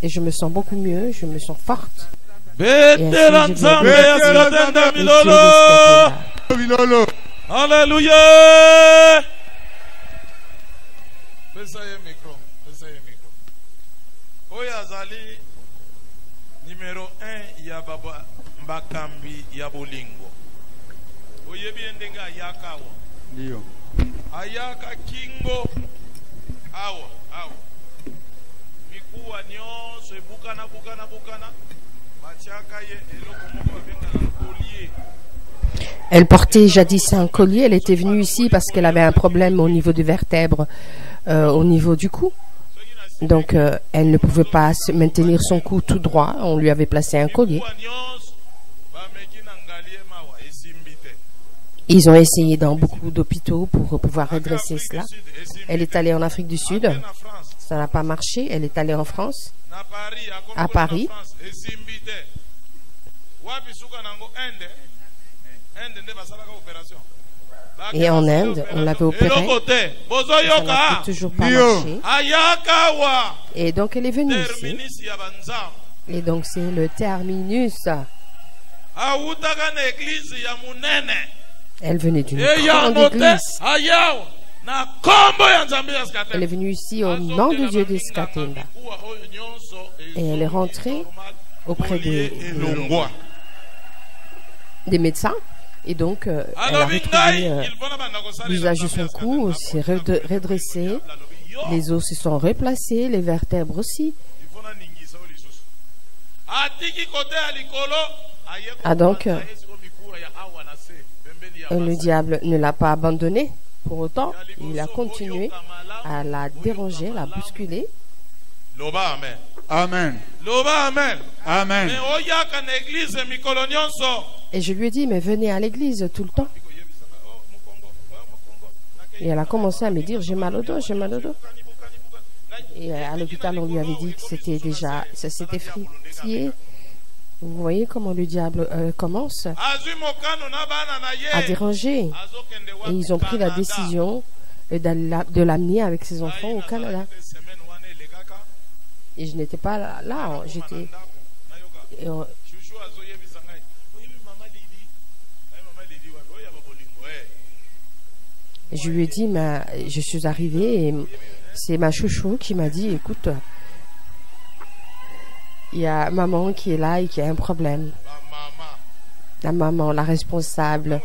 et je me sens beaucoup mieux, je me sens forte. Alléluia. Oyazali numéro 1 ya baba mbakambi ya bolingo. Oyebi ndenga ayaka awa. Ndio. Ayaka kingo awa. Mikuwa nyonso ebukana bukana. Matiaka ye eloko moko benga na collier. Elle portait jadis un collier, elle était venue ici parce qu'elle avait un problème au niveau des vertèbres, au niveau du cou. Donc, elle ne pouvait pas maintenir son cou tout droit. On lui avait placé un collier. Ils ont essayé dans beaucoup d'hôpitaux pour pouvoir redresser cela. Elle est allée en Afrique du Sud. Ça n'a pas marché. Elle est allée en France, à Paris. Et en Inde, on l'avait opéré. Ça n'a toujours pas marché. Et donc, elle est venue ici. Et donc, c'est le terminus. Elle venait d'une grande église. Elle est venue ici au nom de Dieu de Skatenda. Et elle est rentrée auprès des médecins. Et donc, elle a retrouvé l'usage de son cou, s'est redressée, les os se sont replacés, les vertèbres aussi. Ah donc, le diable ne l'a pas abandonnée. Pour autant, il a continué à la déranger, à la bousculer. Amen. Amen. Et je lui ai dit, mais venez à l'église tout le temps. Et elle a commencé à me dire, j'ai mal au dos, j'ai mal au dos. Et à l'hôpital, on lui avait dit que c'était déjà, ça s'était fripié. Vous voyez comment le diable commence à déranger. Et ils ont pris la décision de l'amener avec ses enfants au Canada. Et je n'étais pas là, j'étais... Je lui ai dit, mais je suis arrivée et c'est ma chouchou qui m'a dit, écoute, il y a maman qui est là et qui a un problème. La maman, la responsable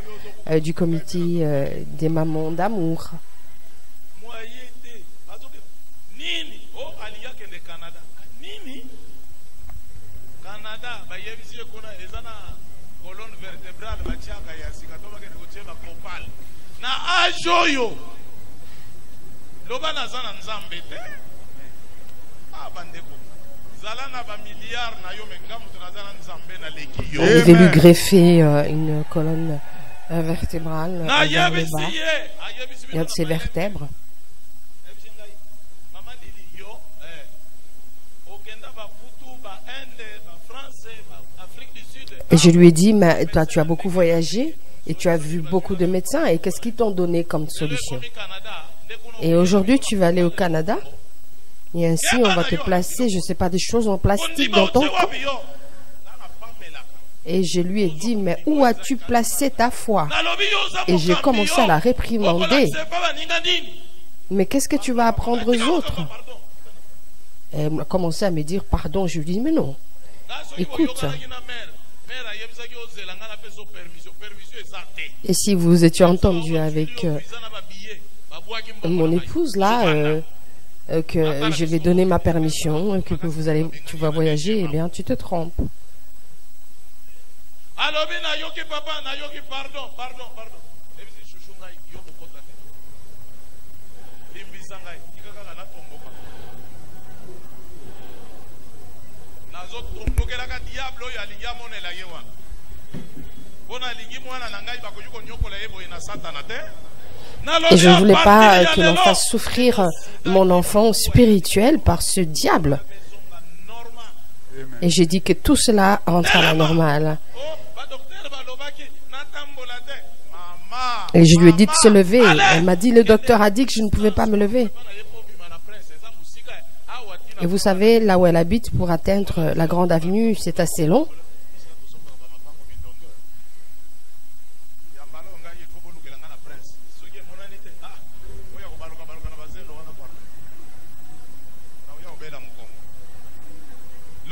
du comité des mamans d'amour. On devait lui greffer une colonne vertébrale vers le bas, il y a de ses vertèbres. Et je lui ai dit, mais toi tu as beaucoup voyagé et tu as vu beaucoup de médecins et qu'est-ce qu'ils t'ont donné comme solution? Et aujourd'hui tu vas aller au Canada et ainsi on va te placer, je ne sais pas, des choses en plastique dans ton corps. Et je lui ai dit, mais où as-tu placé ta foi? Et j'ai commencé à la réprimander. Mais qu'est-ce que tu vas apprendre aux autres? Elle a commencé à me dire pardon. Je lui dis mais non. Écoute. Et si vous étiez entendu avec mon épouse là, que je vais donner ma permission, que tu vas voyager, eh bien tu te trompes. Et je ne voulais pas que l'on fasse souffrir mon enfant spirituel par ce diable. Et j'ai dit que tout cela rentre à la normale. Et je lui ai dit de se lever. Elle m'a dit, le docteur a dit que je ne pouvais pas me lever. Et vous savez, là où elle habite, pour atteindre la grande avenue, c'est assez long.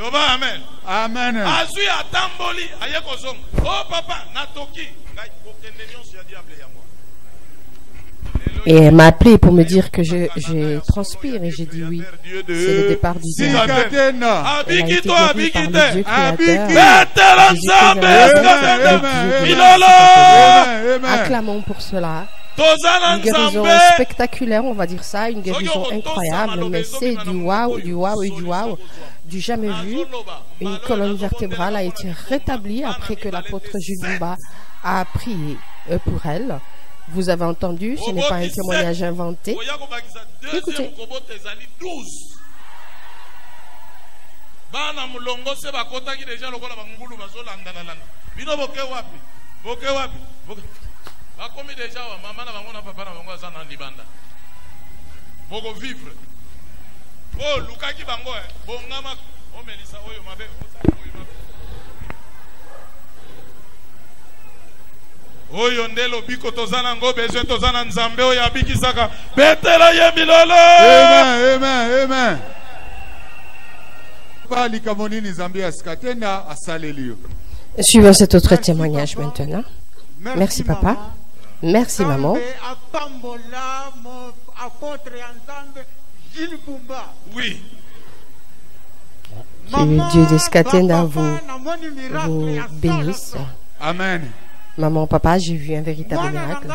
Amen. Amen. Et elle m'a appelé pour me dire que je transpire et j'ai dit oui. C'est le départ du diable. Elle a été guérie par le Dieu créateur. Acclamons pour cela. Une guérison spectaculaire, on va dire ça, une guérison incroyable, mais c'est du waouh, du waouh et du waouh, du jamais vu. Une colonne vertébrale a été rétablie après que l'apôtre Jules Bumba a prié pour elle. Vous avez entendu, ce n'est pas un témoignage inventé. Écoutez. Oyo ndelo biko tozana ngo besoin tozana nzambe oyo abikisaka betela ye milolo. Amen, amen, amen. Pali kamonini Zambia skatenda asalelio. Suivons cet autre témoignage maintenant. Merci papa. Merci maman. Oui. Que Dieu de Skatenda vous bénisse. Amen. Maman, papa, j'ai vu un véritable miracle.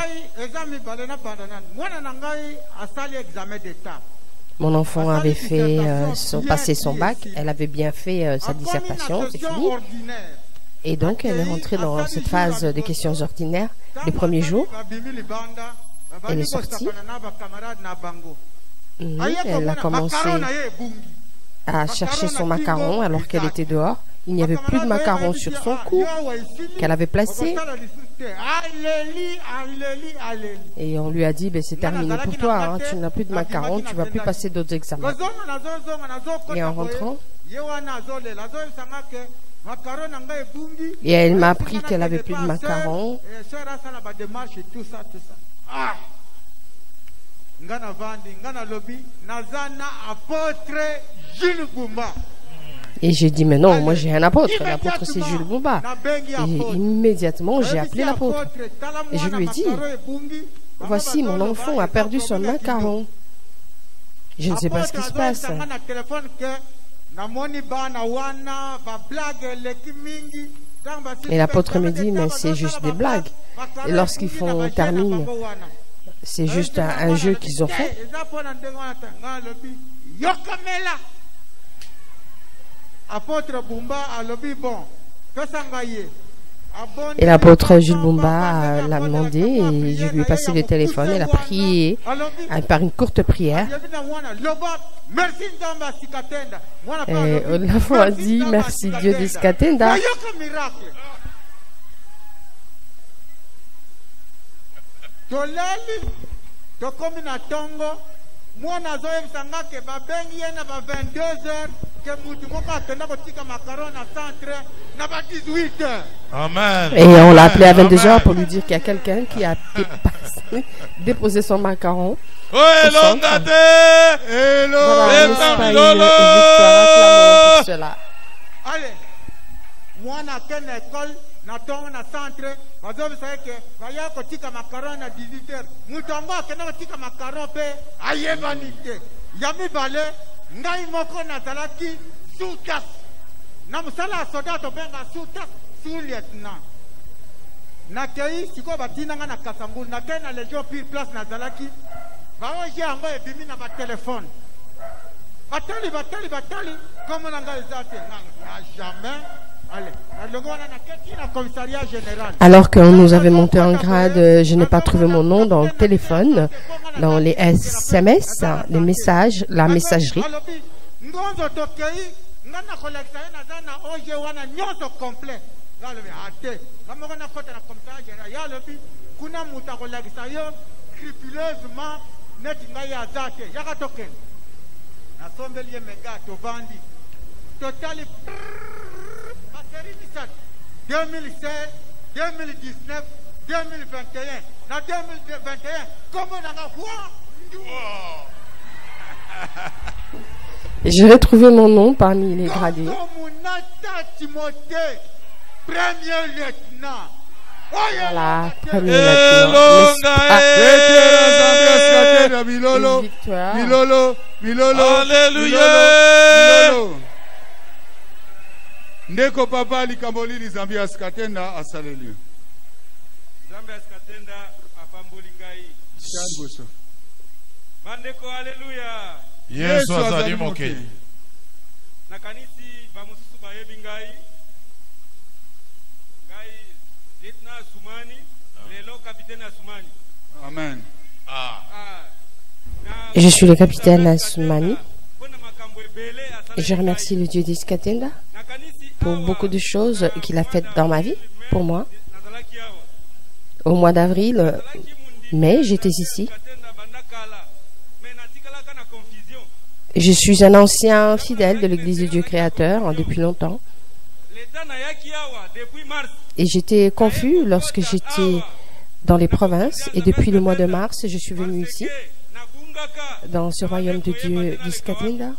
Mon enfant avait fait passer son bac. Elle avait bien fait sa dissertation, c'est fini. Et donc, elle est rentrée dans cette phase de questions ordinaires. Les premiers jours, elle est sortie. Elle a commencé à chercher son macaron alors qu'elle était dehors. Il n'y avait plus de macaron sur son cou qu'elle avait placé. Et on lui a dit, ben, c'est terminé pour toi, hein. Tu n'as plus de macaron, tu ne vas plus passer d'autres examens. Et en rentrant, et elle m'a appris qu'elle avait plus de macaron. Et j'ai dit, mais non, moi j'ai un apôtre. L'apôtre c'est Jules Bumba. Et immédiatement, j'ai appelé l'apôtre. Et je lui ai dit, voici, mon enfant a perdu son macaron. Je ne sais pas ce qui se passe. Et l'apôtre me dit, mais c'est juste des blagues. Et lorsqu'ils terminent, c'est juste un jeu qu'ils ont fait. Et l'apôtre Jules Bumba l'a demandé et je lui ai passé le téléphone. Elle a prié par une courte prière. Et l'enfant a dit merci Dieu de Skatenda. mwana azoyebisanga ke babengi ye na ba 22h ke mutu moko akenda kotika makaron na centre na ba 18h Amen. Et on l'a appelé à Amen. 22h pour lui dire qu'il y a quelqu'un qui a déposé son macaron. Oh, elongate! Voilà, n'est-ce pas une Lolo! victoire? Acclamons pour cela. Allez, moi na ken école na tonga na centre bazobisa ke baya kotika makaron na 18h mutongo akenda kotika makaron pe ayebani te ya mibale ngai moko nazalaki sutas na mosala ya soda tobenga sutas sous-lieutenant nakei sikoyo batinanga na kasangulu nakei na légion pire place nazalaki baoje yango ebimi na batelefone batali komo na ngai eza te na jamais. Alors qu'on nous avait monté en grade, je n'ai pas trouvé mon nom dans le téléphone, dans les SMS, les messages, la messagerie. Totally 2016, 2019, 2021. Na 2021, comment on a J'ai retrouvé mon nom parmi les gradés. Premier lieutenant. Voilà, premier lieutenant. Une victoire. Alléluia. Ndeko papa likamboli lizambi askatenda asalelio. Zambi askatenda apamboli ngai. Changoso. Bandeko haleluya. Yesu azali moke. Na kanisi bamususu bayebi ngai. Ngai lieutenant Asumani, lelo capitaine Asumani. Amen. Je suis le capitaine Asumani. Et je remercie le Dieu d'Iskatenda pour beaucoup de choses qu'il a faites dans ma vie, pour moi. Au mois d'avril, mai, j'étais ici. Je suis un ancien fidèle de l'Église de Dieu Créateur depuis longtemps. Et j'étais confus lorsque j'étais dans les provinces. Et depuis le mois de mars, je suis venu ici, dans ce royaume de Dieu d'Iskatenda,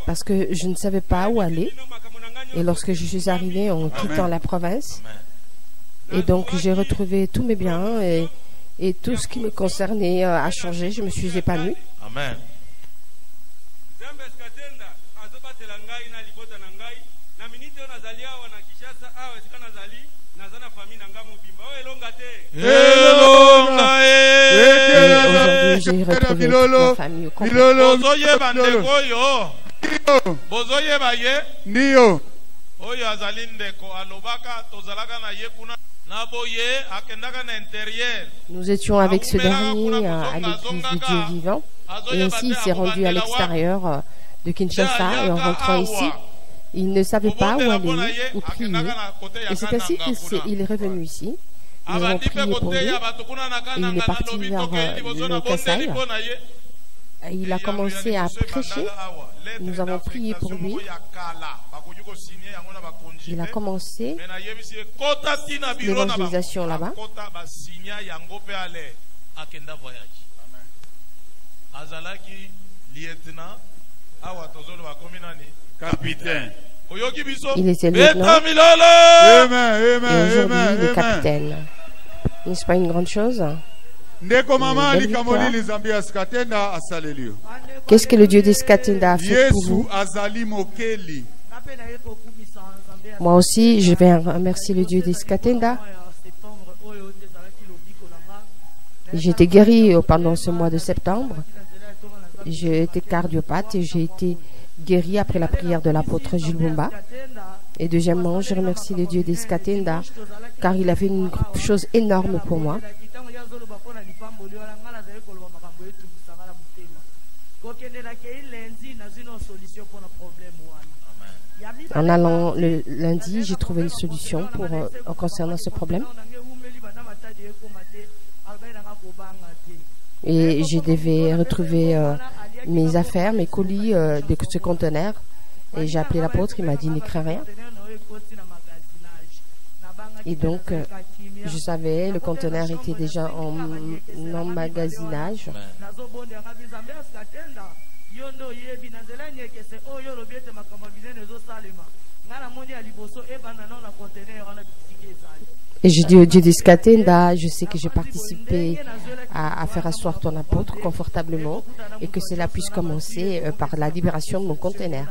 parce que je ne savais pas où aller. Et lorsque je suis arrivé en quittant la province, et donc j'ai retrouvé tous mes biens et tout ce qui me concernait a changé, je me suis épanouie. Amen. Aujourd'hui, j'ai retrouvé ma famille au complet. Oyo azali ndeko alobaka tozalaka na ye kuna na boye akendaka na intérieur. Nous étions avec ce dernier à l'église du Dieu vivant et ainsi il s'est rendu à l'extérieur de Kinshasa et en rentrant ici, il ne savait pas où aller, où prier et c'est ainsi qu'il est revenu ici. Nous avons prié pour lui et il est parti vers le Kassai. Il a commencé à prêcher. Nous avons prié pour lui. Il a commencé l'évangélisation là-bas. Il était lieutenant et aujourd'hui il est capitaine. N'est-ce pas une grande chose? Qu'est-ce que le Dieu d'Iskatenda a fait pour vous? Moi aussi, je vais remercier le Dieu d'Iskatenda. J'ai été guéri pendant ce mois de septembre. J'ai été cardiopathe et j'ai été guéri après la prière de l'apôtre Jules Bumba. Et deuxièmement, je remercie le Dieu d'Iskatenda car il a fait une chose énorme pour moi. En allant le lundi, j'ai trouvé une solution concernant ce problème. Et je devais retrouver mes affaires, mes colis de ce conteneur. Et j'ai appelé l'apôtre, il m'a dit ne crains rien. Et donc, je savais, le conteneur était déjà en emmagasinage. Et je dis au Dieu de Skatenda, je sais que j'ai participé à faire asseoir ton apôtre confortablement et que cela puisse commencer par la libération de mon conteneur.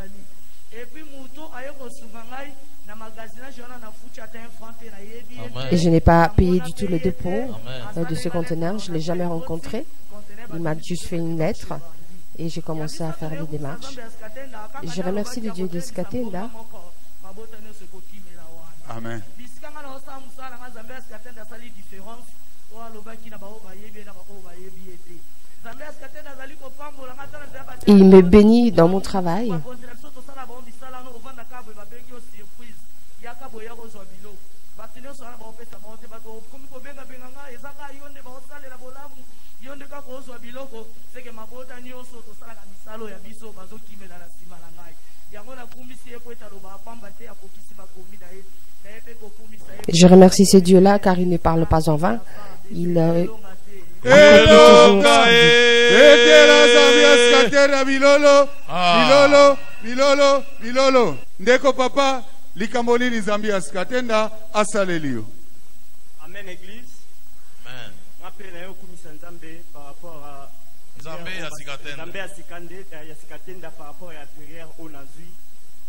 Et je n'ai pas payé du tout le dépôt de ce conteneur, je ne l'ai jamais rencontré. Il m'a juste fait une lettre et j'ai commencé à faire des démarches. Et je remercie le Dieu de Skatenda. Amen. Il me bénit dans mon travail. Je remercie ce Dieu-là car il ne parle pas en vain. Il Milolo. Ndeko papa, likamboli ni Zambia skatenda asalelio. Amen église. Amen. Rappelez nayo kumisa Nzambe par rapport à Nzambe ya sikatenda. Nzambe ya sikatenda par rapport à la prière au nazui.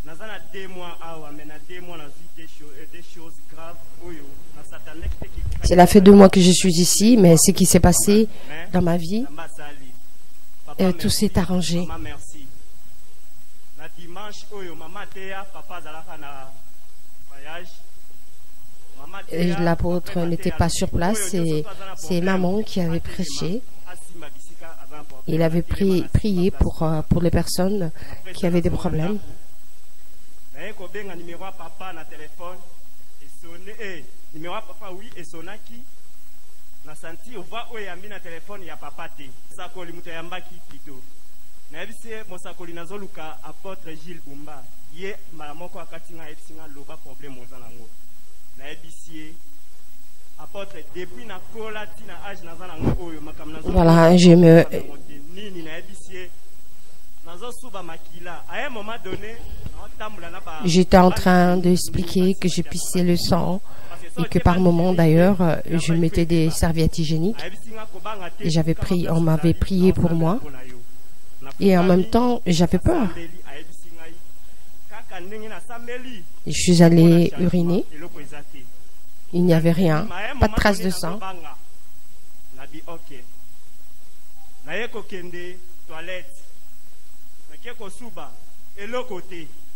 Nazana 2 mois awa mais na 2 mois nazui des choses graves oyo na satanek teki. Cela fait 2 mois que je suis ici, mais ce qui s'est passé dans ma vie, tout s'est arrangé. Merci. Na dimanche oyo mama teya papa zalaka na voyage. L'apôtre n'était pas sur place, c'est maman qui avait prêché. Il avait prié pour les personnes qui avaient des problèmes. Numéro papa oui et sonaki na santi ova oyambi na téléphone ya papa te sakoli muto yambaki plutôt na bise mosakoli nazoluka apôtre Gilles Bumba ye malamoko akatinga ebisinga loba problème ozanango na ebisie apôtre depuis na kola tina age nazanango oyo makam nazo Voilà, je me nini na ebisie nazo suba makila à un moment donné j'étais en train d'expliquer que je pissais le sang et que par moment d'ailleurs je mettais des serviettes hygiéniques et on m'avait prié pour moi et en même temps j'avais peur. Je suis allé uriner, il n'y avait rien, pas de traces de sang.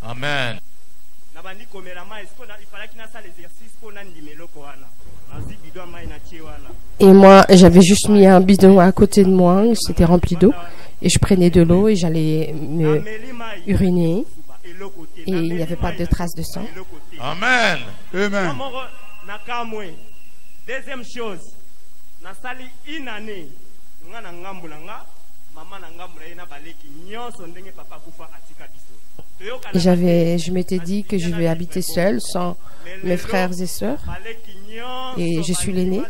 Amen. Et moi, j'avais juste mis un bidon à côté de moi, c'était rempli d'eau, et je prenais de l'eau et j'allais me uriner, et il n'y avait pas de traces de sang. Amen. Amen. Deuxième chose, na sali une année, ngana ngambulanga, mama na ngambula ina baleki nyonso ndenge papa kufa atika biso. Je m'étais dit que je vais habiter seul, sans mes frères et sœurs. Et je suis l'aîné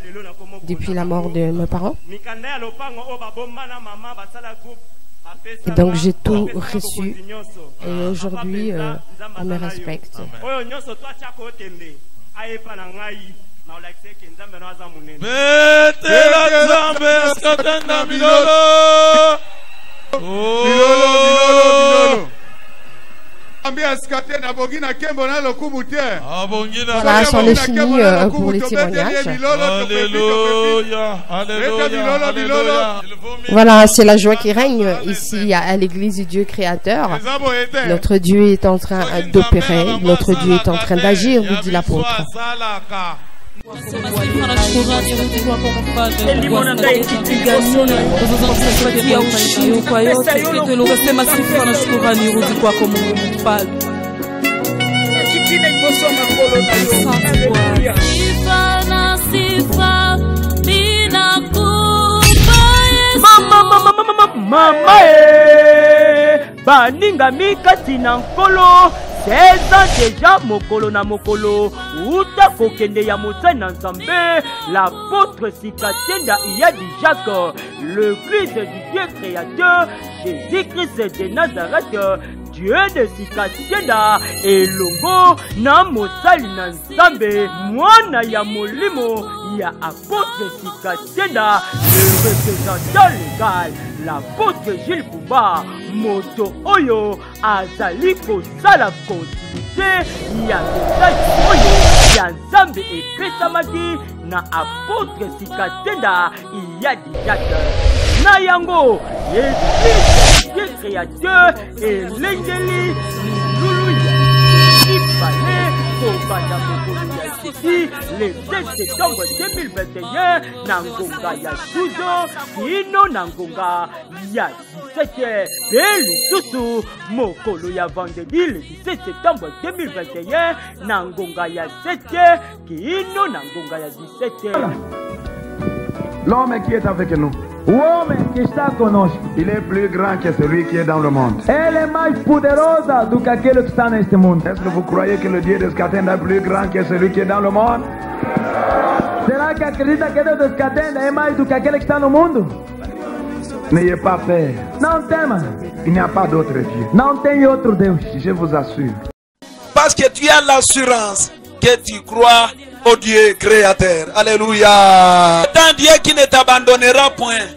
depuis la mort de mes parents. Et donc j'ai tout reçu. Et aujourd'hui, on me respecte. Voilà, c'en est fini pour les témoignages. Alléluia, alléluia, alléluia. Voilà, c'est la joie qui règne ici à l'église du Dieu créateur. Notre Dieu est en train d'opérer, notre Dieu est en train d'agir, nous dit l'apôtre. Mama baninga mikati na nkolo 16 ans déjà mokolo na mokolo uta kokende ya motse na nzambe l'apôtre Sikatenda Iyadi Jacques, le fils du Dieu créateur Jésus-Christ de Nazareth, Dieu de Sikatenda elongo na mosali na nzambe mwana ya molimo ya apôtre Sikatenda, le représentant légal l'apôtre Gilles Kumba moto oyo azali kosala continuité ya message oyo ya nzambe epesamaki na apôtre Sikatenda Iyadi Jacques na yango Dieu créateur elengeli lulu ya ibale kobanda mokolo ya jeudi le 7 septembre 2021 na ngonga ya 12 kino na ngonga ya 17 pe lisusu mokolo ya vendredi le 17 septembre 2021 na ngonga ya 7 kino na ngonga ya 17. L'homme qui est avec nous, Uomo che sta conosco. il est plus grand que celui qui est dans le monde. Ela é mais poderosa do que aquele que está neste mundo. Est-ce que vous croyez que le Dieu de Skatenda est plus grand que celui qui est dans le monde? Será que acredita que Deus de Skatenda é mais do que aquele que está no mundo? N'ayez pas peur. Não tema. Il n'y a pas d'autre Dieu. Não tem outro Deus. Je vous assure. Parce que tu as l'assurance que tu crois au Dieu créateur. Alléluia. C'est un Dieu qui ne t'abandonnera point.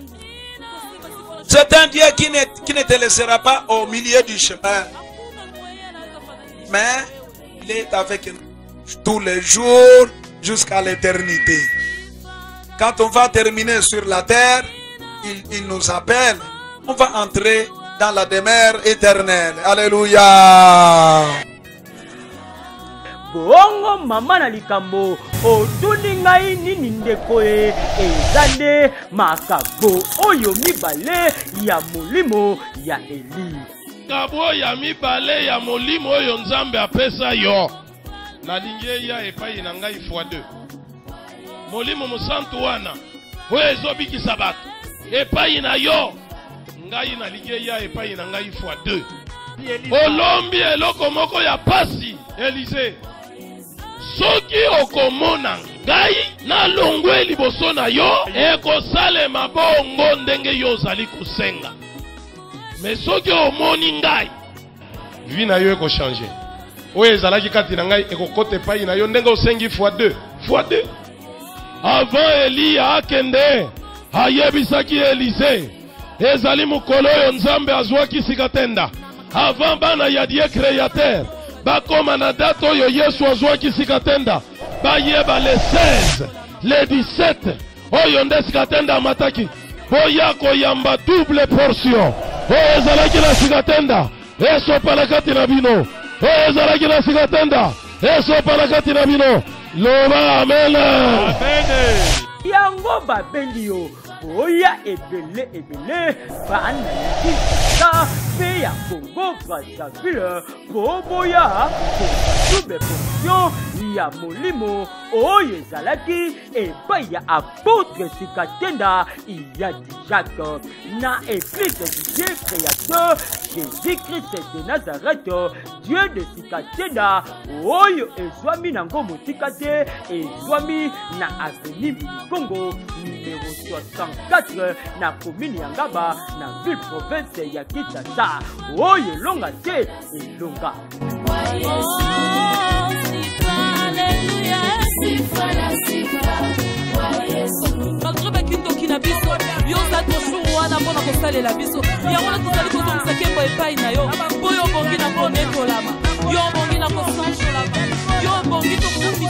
C'est un Dieu qui ne te laissera pas au milieu du chemin. Mais il est avec nous tous les jours jusqu'à l'éternité. Quand on va terminer sur la terre, il nous appelle. On va entrer dans la demeure éternelle. Alléluia. Bongo mama na likambo otuni ngai nini ndeko ezande makabo oyo mibale ya molimo ya Eli. Kabo ya mibale ya molimo oyo nzambe apesa yo nalingi ya epai na ngai fois 2 molimo mosantu wana oyo ezobikisa bato epai na yo ngai nalingi ya epai na ngai fois 2 olombi eloko moko ya pasi Élysée soki okomona ngai nalongwe liboso na yo ekosalema bongo ndenge yo ozali kosenga me soki omoni ngai vi na yo ekochange oyo ezalaki kati na ngai ekokota epai na yo ndenge osengi fois 2 avant Eliya akende ayebisaki Élysée ezali mokolo oyo nzambe azwaki Sikatenda avant bana ya Dieu créateur bakoma na date oyo Yesu azwaki Sikatenda bayeba le 16 le 17 oyo nde Sikatenda amataki boya koyamba double portion oyo ezalaki na Sikatenda esopana kati na bino oyo ezalaki na Sikatenda esopana kati na bino loba amen. Yango babendi yo oya ebele bana ya pe ya Congo Brazzaville boboya double portion ya molimo oyo ezalaki epai ya apôtre Sikatenda Iyadi Jacques na église du Dieu créateur Jésus-Christ de Nazareth, Dieu de Sikatenda oyo ezwami na ngo motika te ezwami na avenue Congo numéro 64 na commune ya Ngaba na ville province ya Kinshasa oyo elonga te elonga. Malgré bakindoki na biso yoza toshuru wana mpona kosalela biso yango na tozali kozongisa nkembo epai na yo mpo yo obongi na konetolama yo obongi na kosancholama yo obongi tokufi